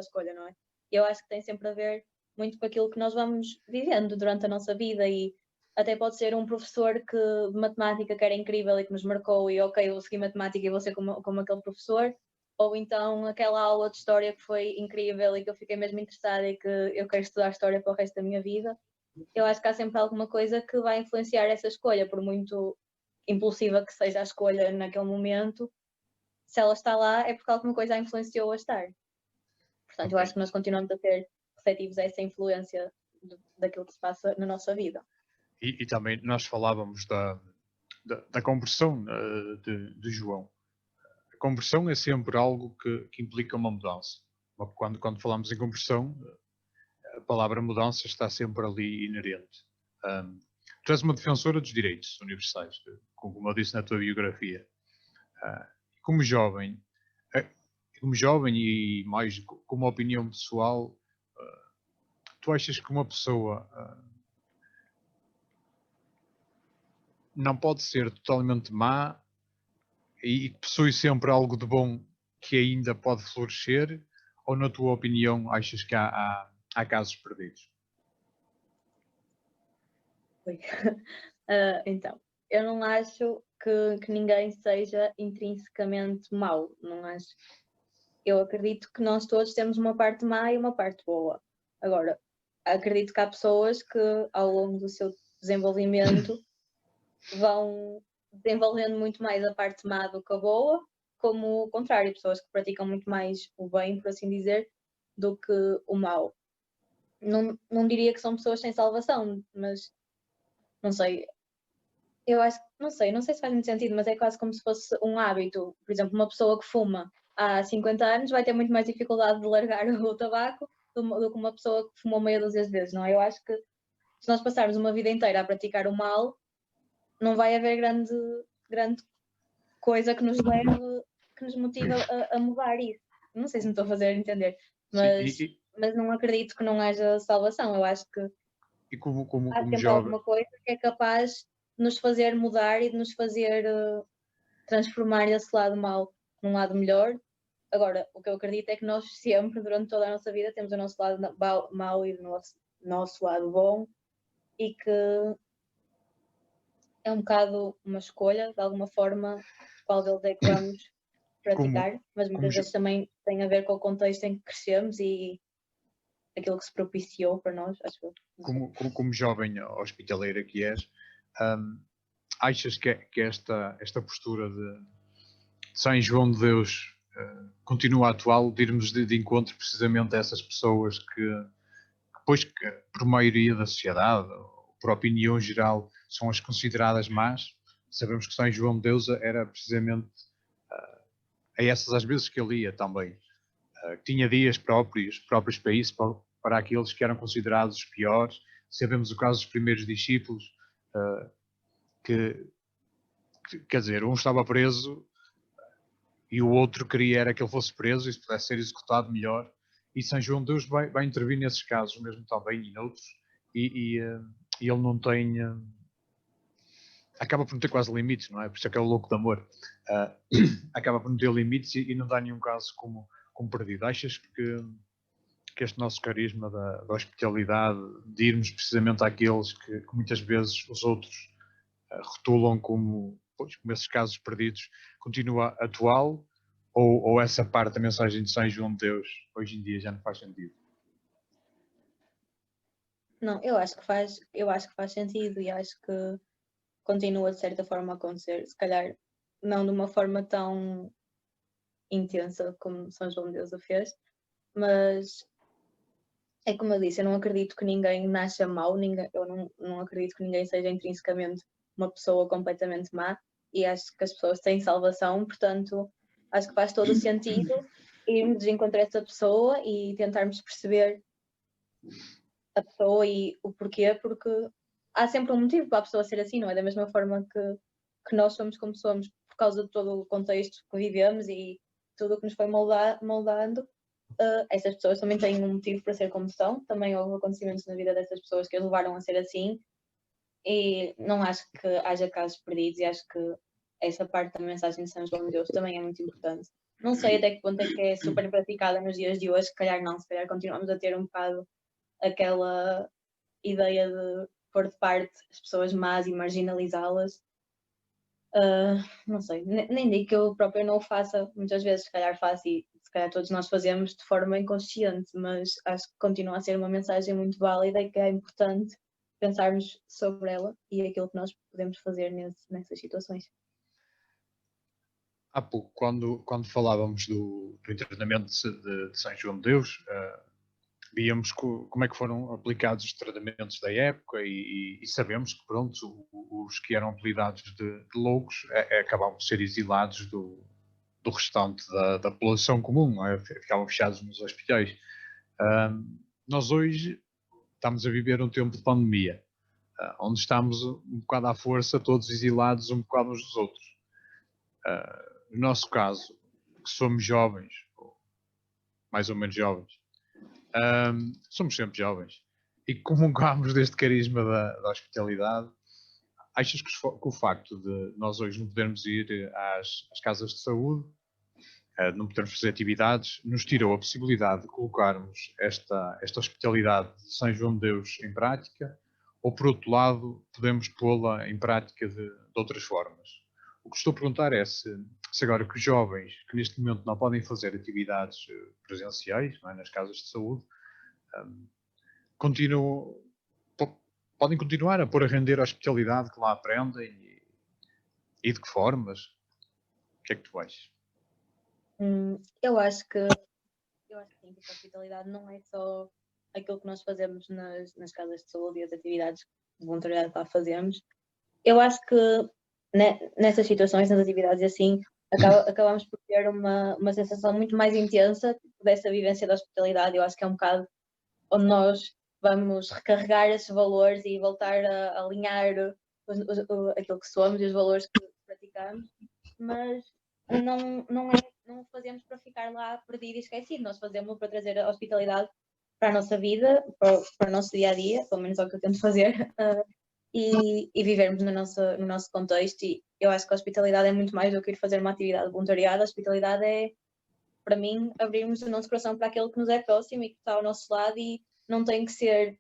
escolha, não é? E eu acho que tem sempre a ver muito com aquilo que nós vamos vivendo durante a nossa vida, e até pode ser um professor de matemática que era incrível e que nos marcou, e ok, eu vou seguir matemática e vou ser como aquele professor, ou então aquela aula de história que foi incrível e que eu fiquei mesmo interessada e que eu quero estudar história para o resto da minha vida. Eu acho que há sempre alguma coisa que vai influenciar essa escolha, por muito impulsiva que seja a escolha naquele momento. Se ela está lá é porque alguma coisa a influenciou a estar. Portanto, eu acho que nós continuamos a ser receptivos a essa influência daquilo que se passa na nossa vida. E também nós falávamos da conversão de João. A conversão é sempre algo que implica uma mudança. Quando falamos em conversão, a palavra mudança está sempre ali inerente. Tu és uma defensora dos direitos universais, como eu disse na tua biografia. Como jovem e mais como opinião pessoal, tu achas que uma pessoa não pode ser totalmente má e possui sempre algo de bom que ainda pode florescer, ou na tua opinião achas que há casos perdidos? Então, eu não acho que ninguém seja intrinsecamente mau, não acho. Eu acredito que nós todos temos uma parte má e uma parte boa. Agora, acredito que há pessoas que ao longo do seu desenvolvimento vão desenvolvendo muito mais a parte má do que a boa, como o contrário, pessoas que praticam muito mais o bem, por assim dizer, do que o mal. Não diria que são pessoas sem salvação, mas não sei. Eu acho, não sei se faz muito sentido, mas é quase como se fosse um hábito. Por exemplo, uma pessoa que fuma há 50 anos vai ter muito mais dificuldade de largar o tabaco do que uma pessoa que fumou meia dúzia de vezes, não é? Eu acho que se nós passarmos uma vida inteira a praticar o mal, não vai haver grande coisa que nos leve, que nos motive a mudar isso. Não sei se me estou a fazer entender, mas não acredito que não haja salvação. Eu acho que há sempre jovem, alguma coisa que é capaz de nos fazer mudar e de nos fazer transformar esse lado mau num lado melhor. Agora, o que eu acredito é que nós sempre, durante toda a nossa vida, temos o nosso lado mau e o nosso lado bom, e que é um bocado uma escolha, de alguma forma, qual deles é que vamos praticar, mas muitas vezes também tem a ver com o contexto em que crescemos e aquilo que se propiciou para nós, acho eu. Como jovem hospitaleira que és, achas que esta postura de São João de Deus continua atual, de irmos de encontro precisamente a essas pessoas que por maioria da sociedade, por opinião geral, são as consideradas más? Sabemos que São João de Deus era precisamente a essas às vezes que ele ia também. Tinha dias próprios para isso, para aqueles que eram considerados os piores. Sabemos o caso dos primeiros discípulos, que quer dizer, um estava preso e o outro queria que ele fosse preso e se pudesse ser executado melhor. E São João de Deus vai intervir nesses casos mesmo também e noutros, e ele não tem... acaba por não ter quase limites, não é? Por isso é que é o louco de amor. Acaba por não ter limites e não dá nenhum caso como perdido. Achas que este nosso carisma da hospitalidade, de irmos precisamente àqueles que muitas vezes os outros rotulam como esses casos perdidos, continua atual? Ou essa parte da mensagem de São João de Deus hoje em dia já não faz sentido? Não, eu acho que faz sentido e acho que continua de certa forma a acontecer. Se calhar não de uma forma tão intensa como São João de Deus o fez, mas é como eu disse, eu não acredito que ninguém nasça mau, eu não acredito que ninguém seja intrinsecamente uma pessoa completamente má, e acho que as pessoas têm salvação, portanto acho que faz todo o sentido irmos encontrar essa pessoa e tentarmos perceber a pessoa e o porquê, porque há sempre um motivo para a pessoa ser assim, não é? Da mesma forma que nós somos como somos por causa de todo o contexto que vivemos e tudo o que nos foi moldando, essas pessoas também têm um motivo para ser como são. Também houve acontecimentos na vida dessas pessoas que as levaram a ser assim, e não acho que haja casos perdidos, e acho que essa parte da mensagem de São João de Deus também é muito importante. Não sei até que ponto é que é super praticada nos dias de hoje, se calhar não, se calhar continuamos a ter um bocado aquela ideia de pôr de parte as pessoas más e marginalizá-las. Não sei, nem digo que eu própria não o faça, muitas vezes se calhar faço e se calhar todos nós fazemos de forma inconsciente, mas acho que continua a ser uma mensagem muito válida e que é importante pensarmos sobre ela e aquilo que nós podemos fazer nessas situações. Há pouco, quando falávamos do internamento de São João de Deus, víamos como é que foram aplicados os tratamentos da época e sabemos que, pronto, os que eram apelidados de loucos acabavam de ser exilados do restante da população comum, não é? Ficavam fechados nos hospitais. Nós hoje estamos a viver um tempo de pandemia, onde estamos um bocado à força, todos exilados um bocado uns dos outros. No nosso caso, que somos jovens, ou mais ou menos jovens, somos sempre jovens e comungamos deste carisma da hospitalidade. Achas que o facto de nós hoje não podermos ir às casas de saúde, não podermos fazer atividades, nos tirou a possibilidade de colocarmos esta hospitalidade de São João de Deus em prática, ou por outro lado podemos pô-la em prática de outras formas? O que estou a perguntar é se agora que os jovens que neste momento não podem fazer atividades presenciais, não é, nas casas de saúde, podem continuar a pôr a render a hospitalidade que lá aprendem e de que formas? O que é que tu achas? Eu acho que sim, que a hospitalidade não é só aquilo que nós fazemos nas casas de saúde e as atividades de voluntariado que lá fazemos. Eu acho que nessas situações, nas atividades assim, acabamos por ter uma sensação muito mais intensa dessa vivência da hospitalidade. Eu acho que é um bocado onde nós vamos recarregar esses valores e voltar a alinhar aquilo que somos e os valores que praticamos, mas não o fazemos para ficar lá perdido e esquecido. Nós fazemos para trazer a hospitalidade para a nossa vida, para o nosso dia-a-dia, pelo menos é o que eu tento fazer, e vivermos no nosso contexto. E eu acho que a hospitalidade é muito mais do que ir fazer uma atividade de voluntariado. A hospitalidade é, para mim, abrirmos o nosso coração para aquele que nos é próximo e que está ao nosso lado, e não tem que ser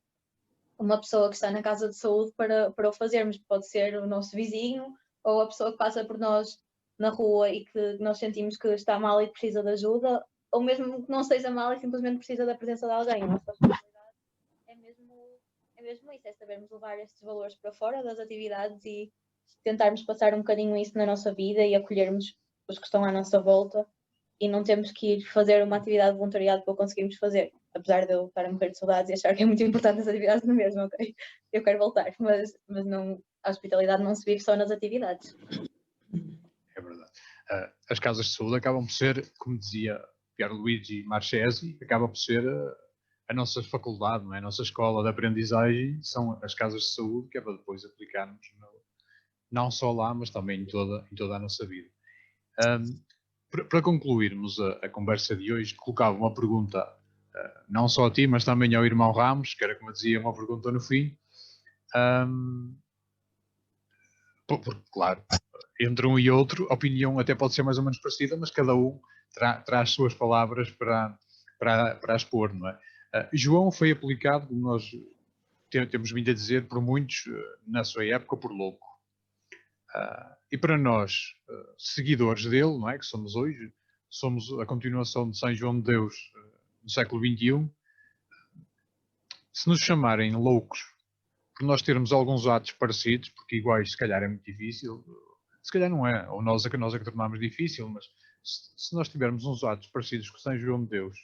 uma pessoa que está na casa de saúde para o fazermos. Pode ser o nosso vizinho ou a pessoa que passa por nós na rua e que nós sentimos que está mal e precisa de ajuda, ou mesmo que não esteja mal e simplesmente precisa da presença de alguém. A nossa hospitalidade é mesmo isso, é sabermos levar estes valores para fora das atividades e tentarmos passar um bocadinho isso na nossa vida e acolhermos os que estão à nossa volta, e não temos que ir fazer uma atividade de voluntariado para o conseguirmos fazer, apesar de eu estar a morrer de saudades e achar que é muito importante as atividades no mesmo, ok? Eu quero voltar, mas não, a hospitalidade não se vive só nas atividades. É verdade. As casas de saúde acabam por ser, como dizia Pierluigi Marchesi, acaba por ser a nossa faculdade, não é? A nossa escola de aprendizagem são as casas de saúde, que é para depois aplicarmos não só lá, mas também em toda a nossa vida. Para concluirmos a conversa de hoje, colocava uma pergunta não só a ti, mas também ao irmão Ramos, que era, como eu dizia, uma pergunta no fim. Porque, claro, entre um e outro, a opinião até pode ser mais ou menos parecida, mas cada um traz suas palavras para expor, não é? João foi aplicado, como nós temos vindo a dizer, por muitos, na sua época, por louco. E para nós, seguidores dele, não é, que somos hoje, somos a continuação de São João de Deus no século XXI, se nos chamarem loucos por nós termos alguns atos parecidos, porque iguais se calhar é muito difícil, se calhar não é, ou nós é que tornamos difícil, mas se nós tivermos uns atos parecidos com São João de Deus,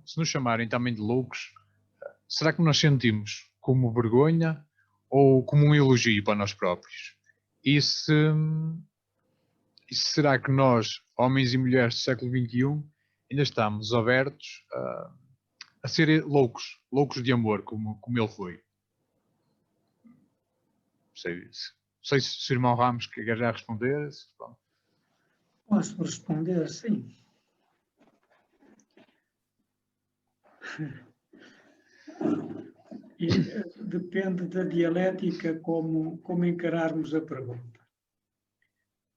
se nos chamarem também de loucos, será que nós sentimos como vergonha ou como um elogio para nós próprios? E será que nós, homens e mulheres do século XXI, ainda estamos abertos a ser loucos de amor, como ele foi? Não sei se o irmão Ramos quer já responder. Posso responder, sim. E depende da dialética como encararmos a pergunta.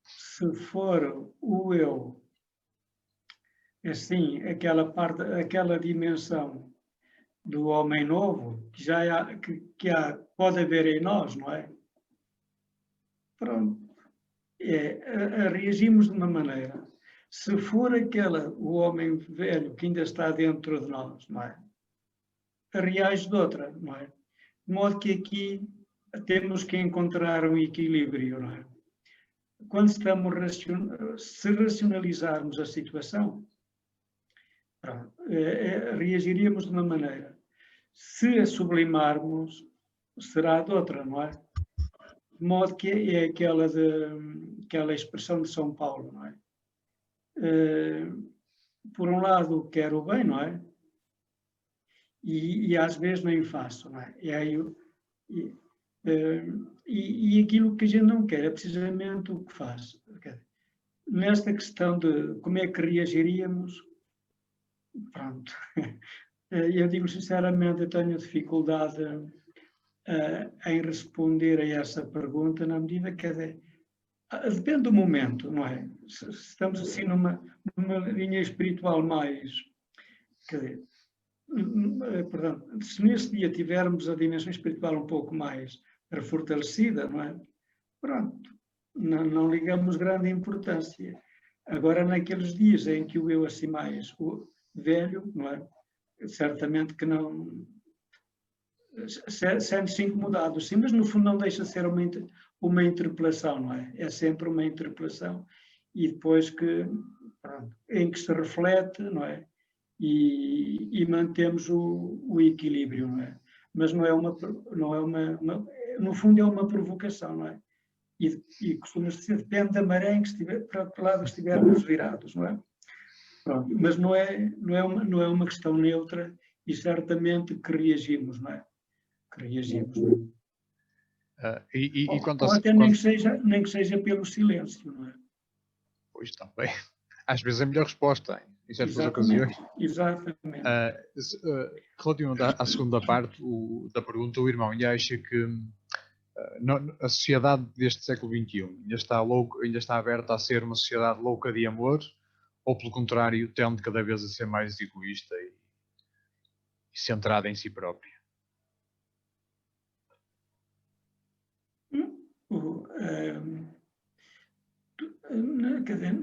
Se for o eu, assim, aquela dimensão do homem novo que pode haver em nós, não é? Pronto. Reagimos de uma maneira. Se for o homem velho que ainda está dentro de nós, não é? Reage de outra, não é? De modo que aqui temos que encontrar um equilíbrio, não é? Quando se racionalizarmos a situação, reagiríamos de uma maneira. Se a sublimarmos, será de outra, não é? De modo que é aquela expressão de São Paulo, não é? Por um lado quero o bem, não é? E às vezes nem faço, não é? E aquilo que a gente não quer é precisamente o que faz. Nesta questão de como é que reagiríamos, pronto. Eu digo sinceramente, eu tenho dificuldade em responder a essa pergunta na medida que depende do momento, não é? Se estamos assim numa linha espiritual mais, quer dizer, portanto, se nesse dia tivermos a dimensão espiritual um pouco mais refortalecida, não é? Pronto, não ligamos grande importância. Agora, naqueles dias em que o eu assim mais velho, não é? Certamente que não sente-se incomodado, sim, mas no fundo não deixa de ser uma interpelação, não é? É sempre uma interpelação e depois em que se reflete, não é? E mantemos o equilíbrio, não é? Mas não é no fundo é uma provocação, não é? E costuma-se dizer, depende da maré em para que lado estivermos virados, não é? Pronto, mas não é uma questão neutra e certamente que reagimos, não é? Que reagimos. Não é? Ou até nem que seja pelo silêncio, não é? Pois também. Às vezes é a melhor resposta em certas ocasiões. Exatamente. Relativamente à segunda parte da pergunta, o irmão ainda acha que a sociedade deste século XXI ainda está aberta a ser uma sociedade louca de amor, ou pelo contrário, tende cada vez a ser mais egoísta e centrada em si própria? Quer dizer,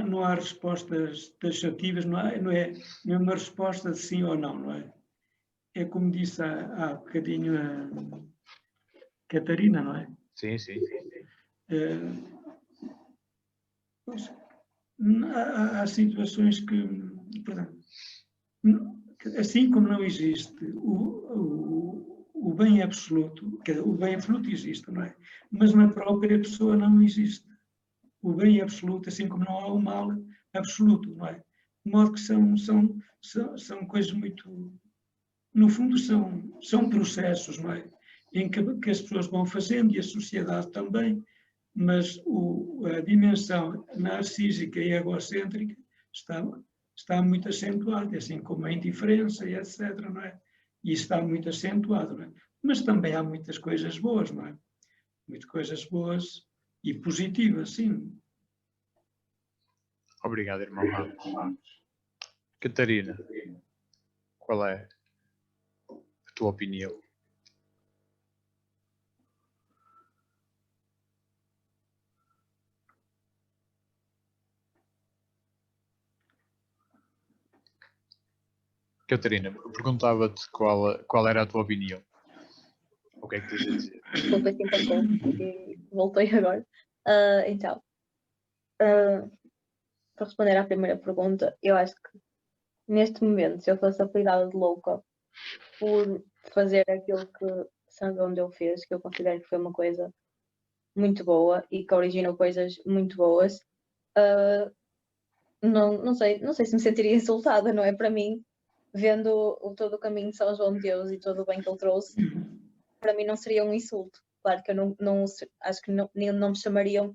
não há respostas taxativas, não é uma resposta de sim ou não, não é? É como disse há bocadinho a Catarina, não é? Sim, sim. Há situações que, portanto, assim como não existe o bem absoluto, quer dizer, o bem absoluto existe, não é? Mas na própria pessoa não existe o bem absoluto, assim como não há o mal absoluto, não é? De modo que são coisas muito... No fundo são processos, não é? Em que as pessoas vão fazendo e a sociedade também, mas a dimensão narcísica e egocêntrica está está muito acentuado, assim como a indiferença e etc., não é? E isso está muito acentuado, não é? Mas também há muitas coisas boas, não é? Muitas coisas boas e positivas, sim. Obrigado, irmão Ramos. Catarina, qual é a tua opinião? Catarina, perguntava-te qual era a tua opinião. O que é que tens a dizer? Desculpa, assim tampou e voltei agora. Então, para responder à primeira pergunta, eu acho que neste momento, se eu fosse apelidada de louca por fazer aquilo que São João Deu fez, que eu considero que foi uma coisa muito boa e que originou coisas muito boas, não sei se me sentiria insultada, não é? Para mim, vendo todo o caminho de São João de Deus e todo o bem que ele trouxe, para mim não seria um insulto. Claro que eu acho que não me chamariam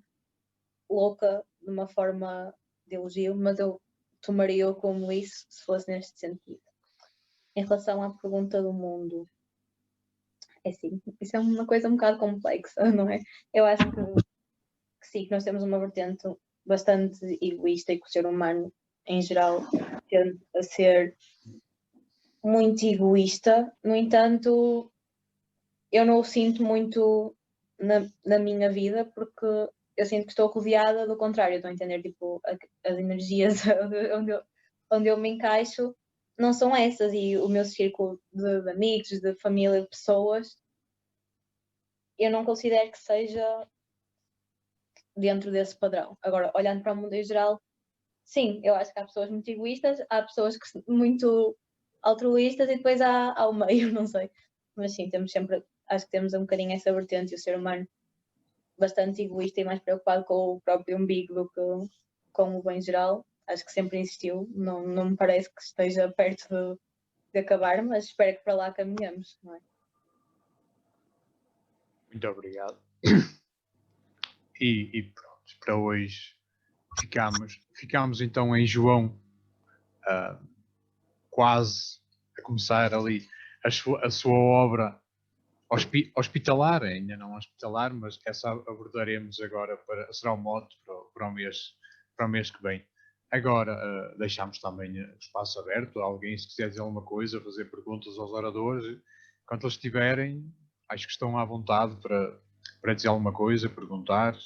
louca de uma forma de elogio, mas eu tomaria como isso se fosse neste sentido. Em relação à pergunta do mundo, é assim, isso é uma coisa um bocado complexa, não é? Eu acho que sim, que nós temos uma vertente bastante egoísta e que o ser humano, em geral, tende a ser muito egoísta. No entanto, eu não o sinto muito na minha vida, porque eu sinto que estou rodeada do contrário, estou a entender, tipo, as energias onde eu me encaixo não são essas, e o meu círculo de amigos, de família, de pessoas, eu não considero que seja dentro desse padrão. Agora, olhando para o mundo em geral, sim, eu acho que há pessoas muito egoístas, há pessoas muito altruístas e depois há o meio, não sei. Mas sim, acho que temos um bocadinho essa vertente, e o ser humano bastante egoísta e mais preocupado com o próprio umbigo do que com o bem geral. Acho que sempre existiu, não me parece que esteja perto de acabar, mas espero que para lá caminhamos, não é? Muito obrigado. E pronto, para hoje ficamos então em João, quase a começar ali a sua obra hospitalar, ainda não hospitalar, mas essa abordaremos agora, será o mote para o mês que vem. Agora deixamos também o espaço aberto a alguém, se quiser dizer alguma coisa, fazer perguntas aos oradores, quando eles estiverem, acho que estão à vontade para dizer alguma coisa, perguntar.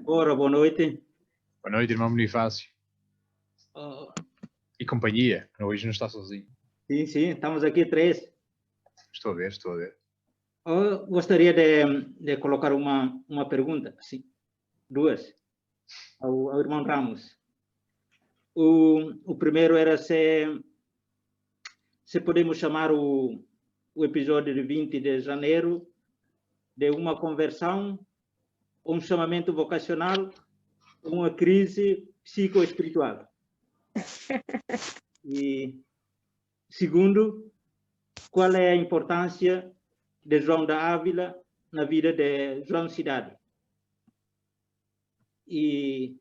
Ora, boa noite. Boa noite, irmão Bonifácio. E companhia, que hoje não está sozinho. Sim, estamos aqui três. Estou a ver. Eu gostaria de colocar uma pergunta, sim, duas, ao irmão Ramos. O primeiro era se podemos chamar o episódio de 20 de janeiro de uma conversão, um chamamento vocacional, uma crise psicoespiritual. E segundo, qual é a importância de João da Ávila na vida de João Cidade? E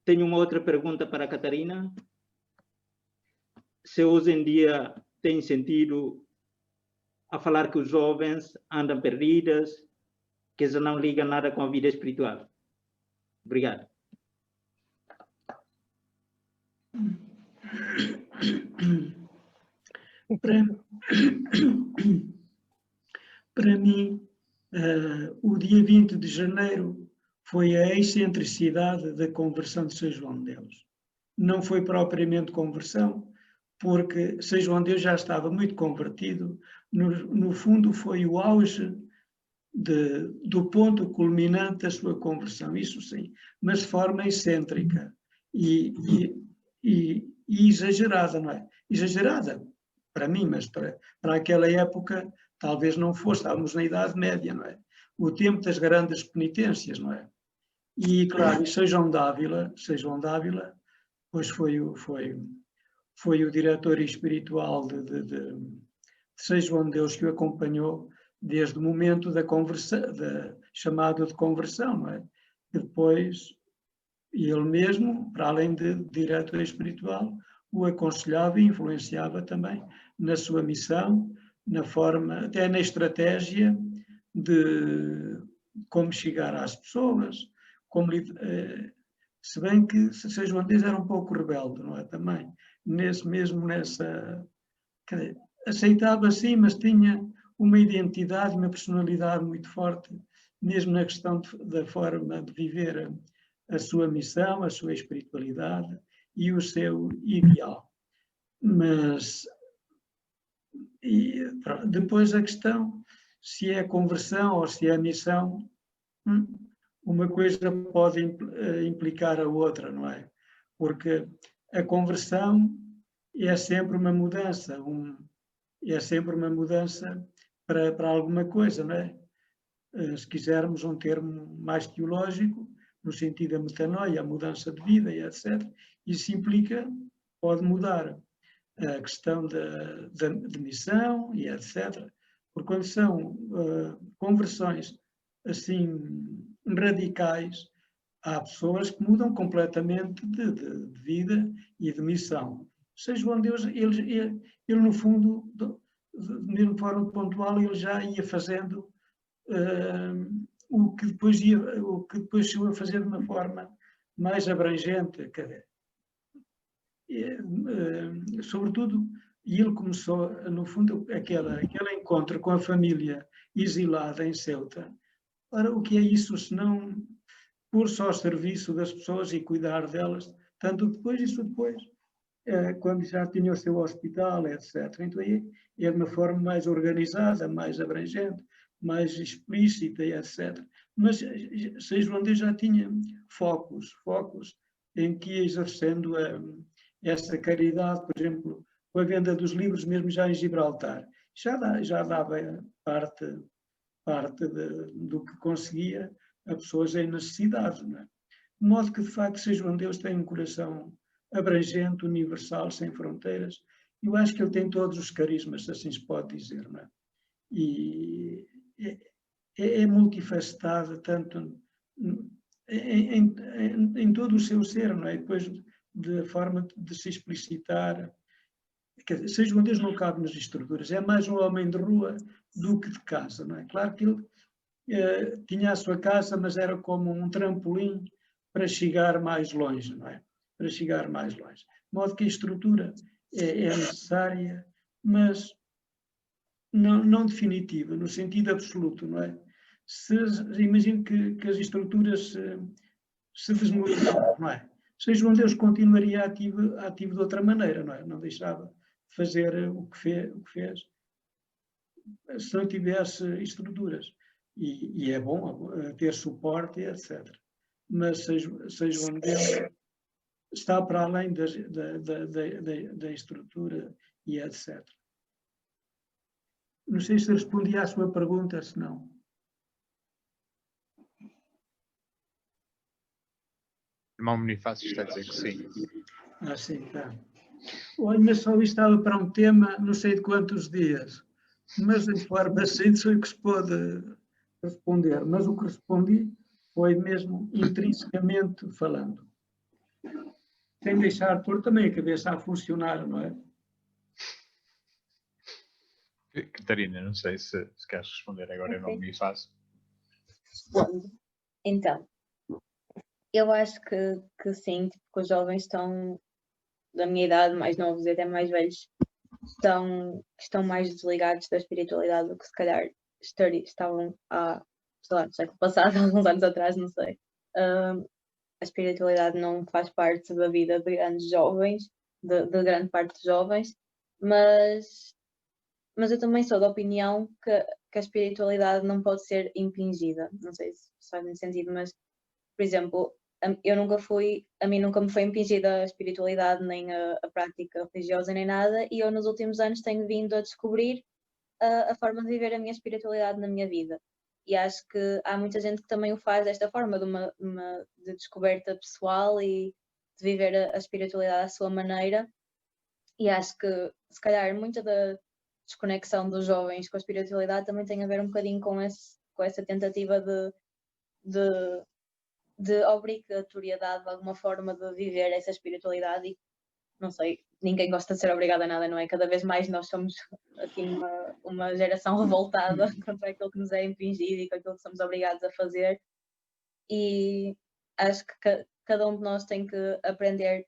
tenho uma outra pergunta para a Catarina. Se hoje em dia tem sentido a falar que os jovens andam perdidos, que já não ligam nada com a vida espiritual. Obrigado. Para mim, o dia 20 de janeiro foi a excentricidade da conversão de São João de Deus. Não foi propriamente conversão, porque São João de Deus já estava muito convertido. No fundo, foi o auge do ponto culminante da sua conversão, isso sim, mas de forma excêntrica e exagerada, não é? Exagerada para mim, mas para aquela época talvez não fosse, estávamos na Idade Média, não é? O tempo das grandes penitências, não é? E claro, São João de Ávila, pois foi o diretor espiritual de São João de Deus que o acompanhou, desde o momento da conversão, chamado de conversão, não é? E depois ele mesmo, para além de diretor espiritual, o aconselhava e influenciava também na sua missão, na forma, até na estratégia de como chegar às pessoas, como, se bem que São João de Deus era um pouco rebelde, não é? Também, nessa... aceitava sim, mas tinha uma identidade, uma personalidade muito forte, mesmo na questão da forma de viver a sua missão, a sua espiritualidade e o seu ideal. Mas depois a questão, se é a conversão ou se é a missão, uma coisa pode implicar a outra, não é? Porque a conversão é sempre uma mudança, é sempre uma mudança para alguma coisa, não é? Se quisermos um termo mais teológico, no sentido da metanoia, a mudança de vida e etc. Isso implica, pode mudar a questão de missão e etc. Porque quando são conversões assim radicais, há pessoas que mudam completamente de vida e de missão. São João de Deus, ele no fundo, mesmo de forma pontual, ele já ia fazendo o que depois chegou a fazer de uma forma mais abrangente. Sobretudo, e ele começou, no fundo, aquele encontro com a família exilada em Ceuta. Ora, o que é isso se não pôr só ao serviço das pessoas e cuidar delas, tanto depois, quando já tinha o seu hospital, etc. Então aí é de uma forma mais organizada, mais abrangente, mais explícita, etc. Mas São João de Deus já tinha focos em que ia exercendo essa caridade, por exemplo, com a venda dos livros, mesmo já em Gibraltar. Já dava parte do que conseguia a pessoas em necessidade. Não é? De modo que, de facto, São João de Deus tem um coração abrangente, universal, sem fronteiras. Eu acho que ele tem todos os carismas, assim se pode dizer. Não é? E é multifacetado, tanto em todo o seu ser, não é? Depois, da forma de se explicitar. Quer dizer, São João de Deus não cabe nas estruturas, é mais um homem de rua do que de casa, não é? Claro que ele tinha a sua casa, mas era como um trampolim para chegar mais longe, não é? Para chegar mais longe. De modo que a estrutura é necessária, mas não definitiva, no sentido absoluto, não é? Imagino que as estruturas se desmoronavam, não é? São João de Deus continuaria ativo de outra maneira, não é? Não deixava de fazer o que fez se não tivesse estruturas. E é bom ter suporte, etc. Mas São João de Deus está para além da estrutura e etc. Não sei se respondi à sua pergunta, se não. Irmão Bonifácio está a dizer que sim. Sim, tá. Olha, mas só estava para um tema, não sei de quantos dias, mas de forma simples que se pode responder. Mas o que respondi foi mesmo intrinsecamente falando. Sem deixar pôr também a cabeça a funcionar, não é? Catarina, não sei se queres responder agora, irmão Bonifácio. Então, eu acho que sim, que os jovens estão da minha idade, mais novos e até mais velhos, estão mais desligados da espiritualidade do que se calhar estavam sei lá, no século passado, alguns anos atrás, não sei. A espiritualidade não faz parte da vida de grandes jovens, de grande parte dos jovens, mas eu também sou da opinião que a espiritualidade não pode ser impingida. Não sei se faz muito sentido, mas, por exemplo, a mim nunca me foi impingida a espiritualidade, nem a prática religiosa, nem nada, e eu nos últimos anos tenho vindo a descobrir a forma de viver a minha espiritualidade na minha vida. E acho que há muita gente que também o faz desta forma, de descoberta pessoal e de viver a espiritualidade à sua maneira. E acho que, se calhar, muita desconexão dos jovens com a espiritualidade também tem a ver um bocadinho com essa tentativa de obrigatoriedade de alguma forma de viver essa espiritualidade e não sei, ninguém gosta de ser obrigado a nada, não é? Cada vez mais nós somos assim uma geração revoltada contra aquilo que nos é impingido e com aquilo que somos obrigados a fazer e acho que cada um de nós tem que aprender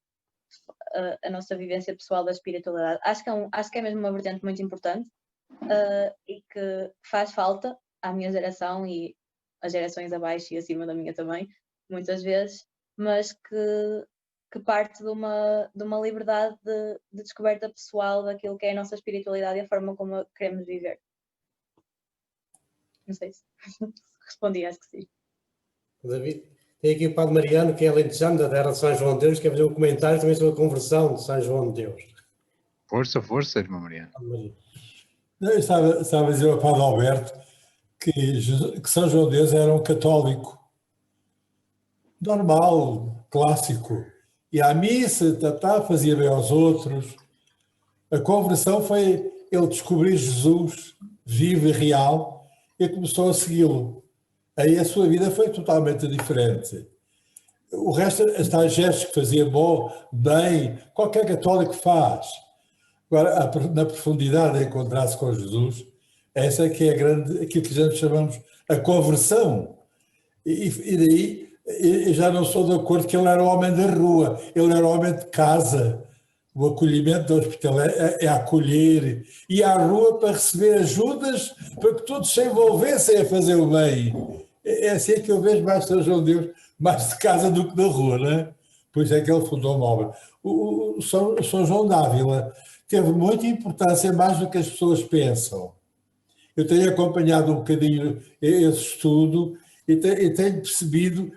a nossa vivência pessoal da espiritualidade. Acho que é mesmo uma vertente muito importante e que faz falta à minha geração e às gerações abaixo e acima da minha também, muitas vezes, mas que parte de uma liberdade de descoberta pessoal daquilo que é a nossa espiritualidade e a forma como a queremos viver. Não sei se respondi, acho que sim. David, tem aqui o Padre Mariano, que é alentejano da terra de São João de Deus, quer fazer um comentário também sobre a conversão de São João de Deus. Força, irmão Mariano. Eu estava a dizer ao Padre Alberto que São João de Deus era um católico normal, clássico. Ia à missa, fazia bem aos outros. A conversão foi ele descobrir Jesus vivo e real e começou a segui-lo. Aí a sua vida foi totalmente diferente. O resto, as tais gestos que fazia bem, qualquer católico faz. Agora, na profundidade de encontrar-se com Jesus, essa é que é aquilo que a gente chamamos a conversão. E daí, eu já não sou de acordo que ele era o homem da rua, ele era o homem de casa. O acolhimento do hospital é acolher, ir à rua para receber ajudas, para que todos se envolvessem a fazer o bem. É assim que eu vejo mais São João de Deus, mais de casa do que da rua, não é? Por isso é que ele fundou uma obra. O São João de Ávila teve muita importância, mais do que as pessoas pensam. Eu tenho acompanhado um bocadinho esse estudo e tenho percebido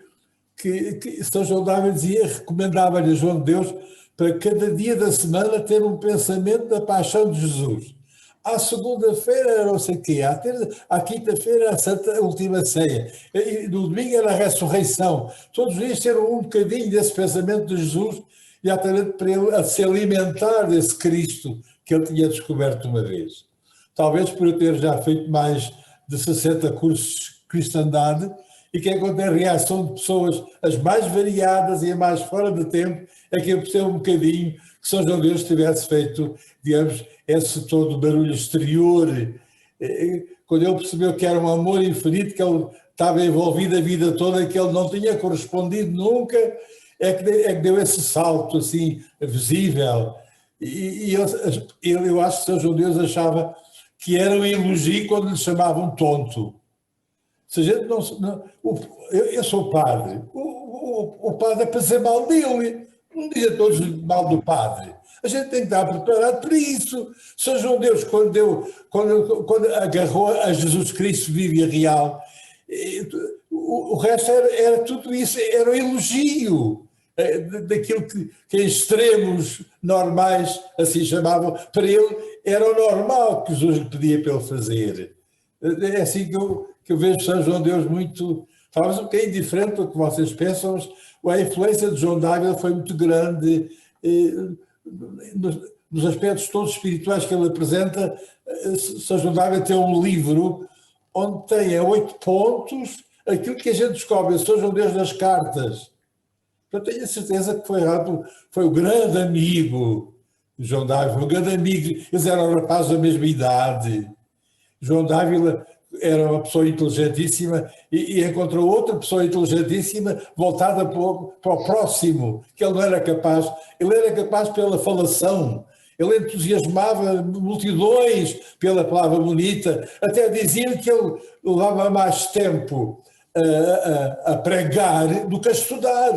que São João de Ávila recomendava-lhe a João de Deus para cada dia da semana ter um pensamento da paixão de Jesus. À segunda-feira era não sei o quê, à quinta-feira era a Santa Última Ceia, e no domingo era a ressurreição. Todos os dias ter um bocadinho desse pensamento de Jesus, exatamente para ele a se alimentar desse Cristo que ele tinha descoberto uma vez. Talvez por eu ter já feito mais de 60 cursos de cristandade, e que encontrei a reação de pessoas as mais variadas e as mais fora de tempo, é que eu percebo um bocadinho que São João de Deus tivesse feito, digamos, esse todo barulho exterior. Quando ele percebeu que era um amor infinito, que ele estava envolvido a vida toda e que ele não tinha correspondido nunca, é que deu esse salto assim visível. E eu acho que São João de Deus achava que era um elogio quando lhe chamavam tonto. Se a gente eu sou padre, o padre é para dizer mal dele, não diga todos mal do padre. A gente tem que estar preparado para isso. São João de Deus, quando agarrou a Jesus Cristo vivo e real, o resto era tudo isso, era um elogio daquilo que em extremos normais, assim chamavam, para ele era o normal que Jesus lhe pedia para ele fazer. É assim que eu vejo São João de Deus muito, talvez um bocadinho diferente do que vocês pensam, mas a influência de João de Ávila foi muito grande nos aspectos todos espirituais que ele apresenta. São João de Ávila tem um livro onde tem a 8 pontos aquilo que a gente descobre em São João de Deus nas cartas. Eu tenho a certeza que foi o grande amigo de João de Ávila, foi um grande amigo, eles eram rapazes da mesma idade. João de Ávila era uma pessoa inteligentíssima e encontrou outra pessoa inteligentíssima voltada para o próximo, que ele não era capaz. Ele era capaz pela falação, ele entusiasmava multidões pela palavra bonita, até diziam que ele levava mais tempo a pregar do que a estudar.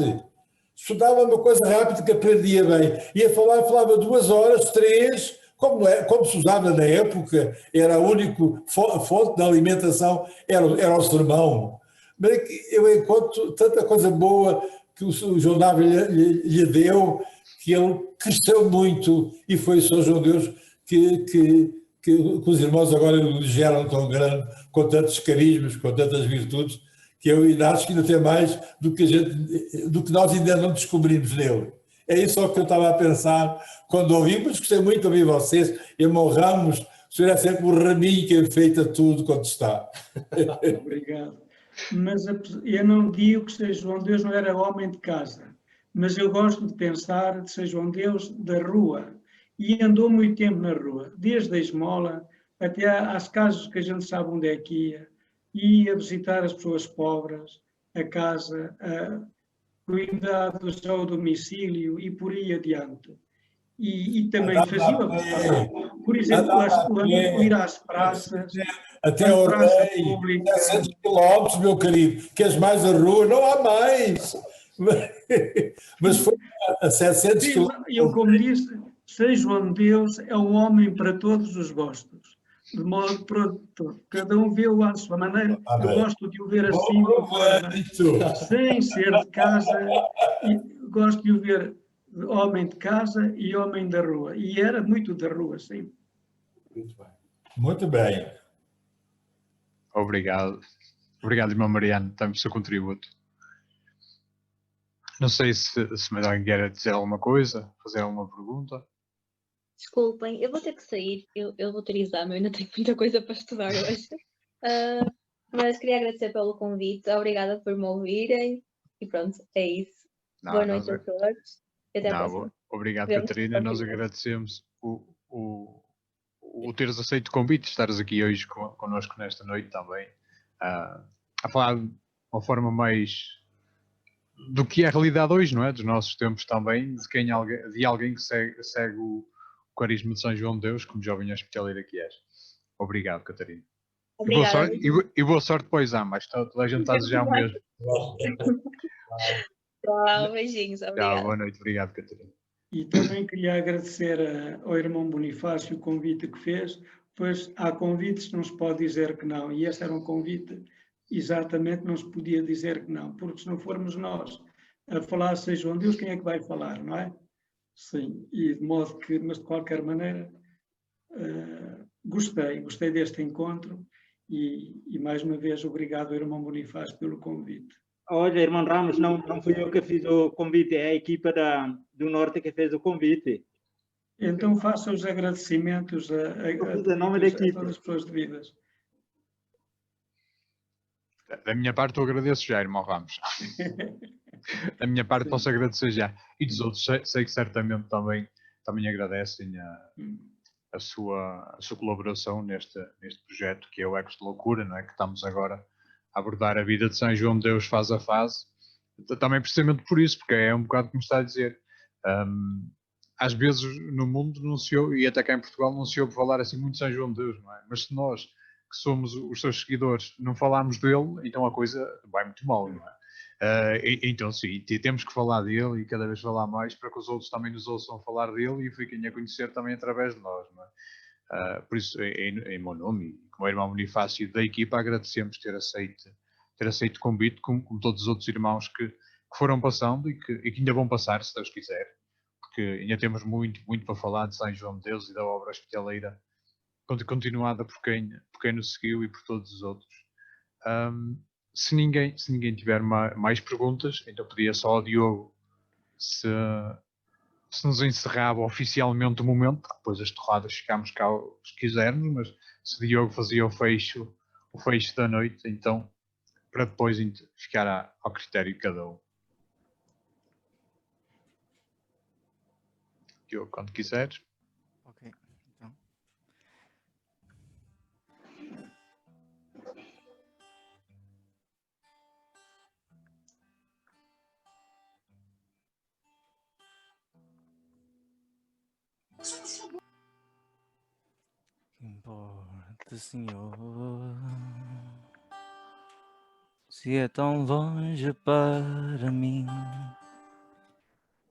Estudava uma coisa rápida que aprendia bem. Ia falava 2 horas, 3, como se usava na época, era a única fonte de alimentação, era o sermão. Mas eu encontro tanta coisa boa que o João de Ávila lhe deu, que ele cresceu muito, e foi São João de Deus que os irmãos agora lhe geram tão grande, com tantos carismas, com tantas virtudes, que eu acho que ainda tem mais do que nós ainda não descobrimos nele. É isso que eu estava a pensar quando ouvi, mas gostei muito de ouvir vocês. Irmão Ramos, O senhor é sempre um raminho que enfeita tudo quando está. Obrigado. Mas eu não digo que São João de Deus não era homem de casa, mas eu gosto de pensar de São João de Deus da rua. E andou muito tempo na rua, desde a esmola até às casas que a gente sabe onde é que ia visitar as pessoas pobres, a casa, a cuidados ao domicílio e por aí adiante. E também fazia, por exemplo, o ir às praças, Até as ao praças rei, públicas. 700 quilómetros, meu querido. Queres mais a rua? Não há mais. Mas foi a 700 Sim, quilómetros. eu, como disse, São João de Deus é um homem para todos os gostos, de modo produtor. Cada um vê-o à sua maneira. Eu gosto de o ver assim, de uma forma, sem ser de casa, e gosto de o ver homem de casa e homem da rua. E era muito da rua, sim. Muito bem. Muito bem. Obrigado. Obrigado, irmão Mariano, também pelo seu contributo. Não sei se mais alguém quer dizer alguma coisa, fazer alguma pergunta. Desculpem, eu vou ter que sair, eu vou ter exame, eu ainda tenho muita coisa para estudar hoje. Mas queria agradecer pelo convite, obrigada por me ouvirem e pronto, é isso. Boa noite a todos e até à próxima. Obrigado, Vemos Catarina. Nós agradecemos o teres aceito o convite, estares aqui hoje connosco nesta noite também, a falar de uma forma mais do que é a realidade hoje, não é? Dos nossos tempos também, de alguém que segue o carisma de São João de Deus, como jovem hospitaleira que és. Obrigado, Catarina. Obrigada. E boa sorte para o exame, mas toda a gente está a desejar o mesmo. Tchau, beijinhos, obrigada. Tchau, boa noite, obrigado, Catarina. E também queria agradecer ao irmão Bonifácio o convite que fez, pois há convites que não se pode dizer que não, e este era um convite exatamente não se podia dizer que não, porque se não formos nós a falar São João de Deus, quem é que vai falar, não é? Sim, e de modo que, mas de qualquer maneira, gostei deste encontro e mais uma vez obrigado ao irmão Bonifácio pelo convite. Olha, irmão Ramos, não fui eu que fiz o convite, é a equipa do Norte que fez o convite. Então faça os agradecimentos a nome da equipe. todas as pessoas devidas. Da minha parte, eu agradeço já, irmão Ramos. Da minha parte, posso agradecer já. E dos outros, sei que certamente também agradecem a sua colaboração neste projeto, que é o Ecos de Loucura, não é? Que estamos agora a abordar a vida de São João de Deus fase a fase. Também precisamente por isso, porque é um bocado como está a dizer. Às vezes no mundo não se ouve, e até cá em Portugal não se ouve falar assim muito de São João de Deus, não é? Mas se nós, que somos os seus seguidores, não falarmos dele, então a coisa vai muito mal, não é? Então sim, temos que falar dele e cada vez falar mais para que os outros também nos ouçam falar dele e fiquem a conhecer também através de nós, não é? Por isso, em meu nome e como irmão Bonifácio da equipa, agradecemos ter aceito o convite, como todos os outros irmãos que foram passando e que ainda vão passar, se Deus quiser, porque ainda temos muito para falar de São João de Deus e da obra hospitaleira continuada por quem nos seguiu e por todos os outros. Se ninguém tiver mais perguntas, então pedia só ao Diogo se nos encerrava oficialmente o momento, depois as torradas ficámos cá se quisermos, mas se o Diogo fazia o fecho da noite, então para depois ficar ao critério de cada um. Diogo, quando quiseres. Ok, então. Que importa, Senhor, se é tão longe para mim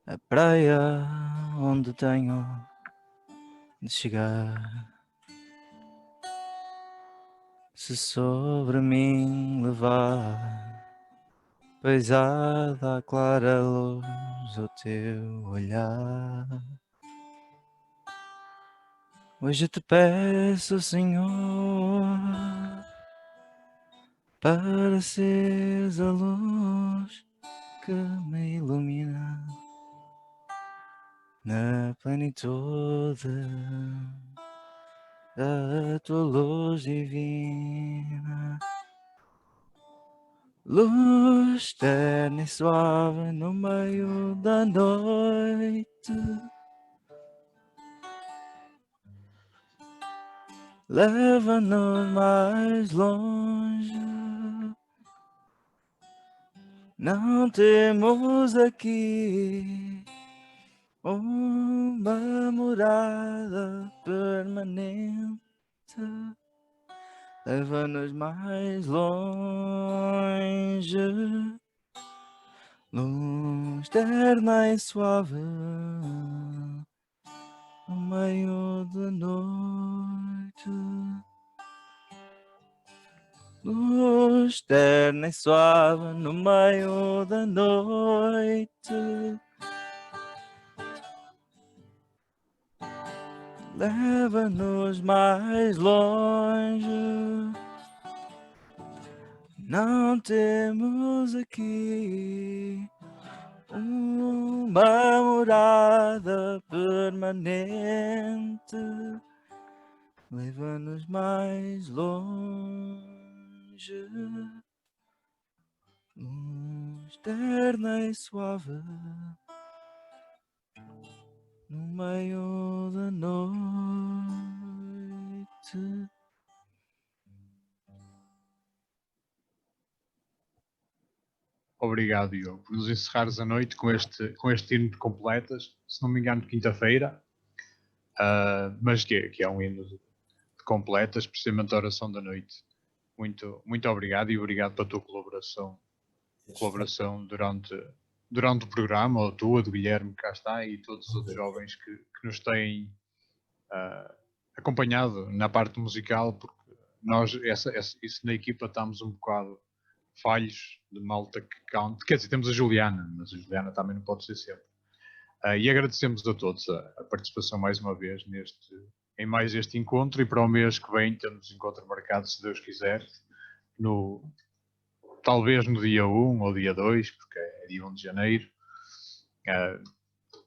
a praia onde tenho de chegar. Se sobre mim levar pesada a clara luz o teu olhar. Hoje te peço, Senhor, para seres a luz que me ilumina na plenitude da tua luz divina. Luz terna e suave no meio da noite. Leva-nos mais longe. Não temos aqui uma morada permanente. Leva-nos mais longe. Luz terna e suave no meio da noite. Luz terna e suave no meio da noite. Leva-nos mais longe. Não temos aqui uma morada permanente. Leva-nos mais longe. Luz terna e suave no meio da noite. Obrigado, Diogo, por nos encerrares a noite com este hino de completas, se não me engano, de quinta-feira, mas que é um hino de completas, precisamente a oração da noite. Muito obrigado e obrigado pela tua colaboração durante o programa, ou a tua, do Guilherme, que cá está, e todos os outros jovens que nos têm acompanhado na parte musical, porque nós, isso na equipa, estamos um bocado falhos de malta que canta. Quer dizer, temos a Juliana, mas a Juliana também não pode ser sempre. E agradecemos a todos a participação mais uma vez em mais este encontro, e para o mês que vem temos encontro marcado, se Deus quiser, talvez no dia 1 ou dia 2, porque é dia 1 de janeiro.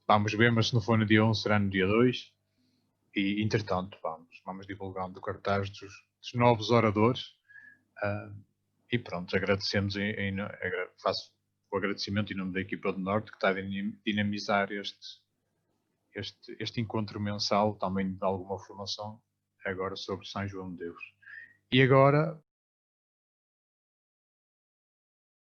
Vamos ver, mas se não for no dia 1 será no dia 2. E entretanto vamos divulgando o cartaz dos novos oradores. E pronto, agradecemos, faço o agradecimento em nome da equipa do Norte, que está a dinamizar este encontro mensal, também de alguma formação, agora sobre São João de Deus. E agora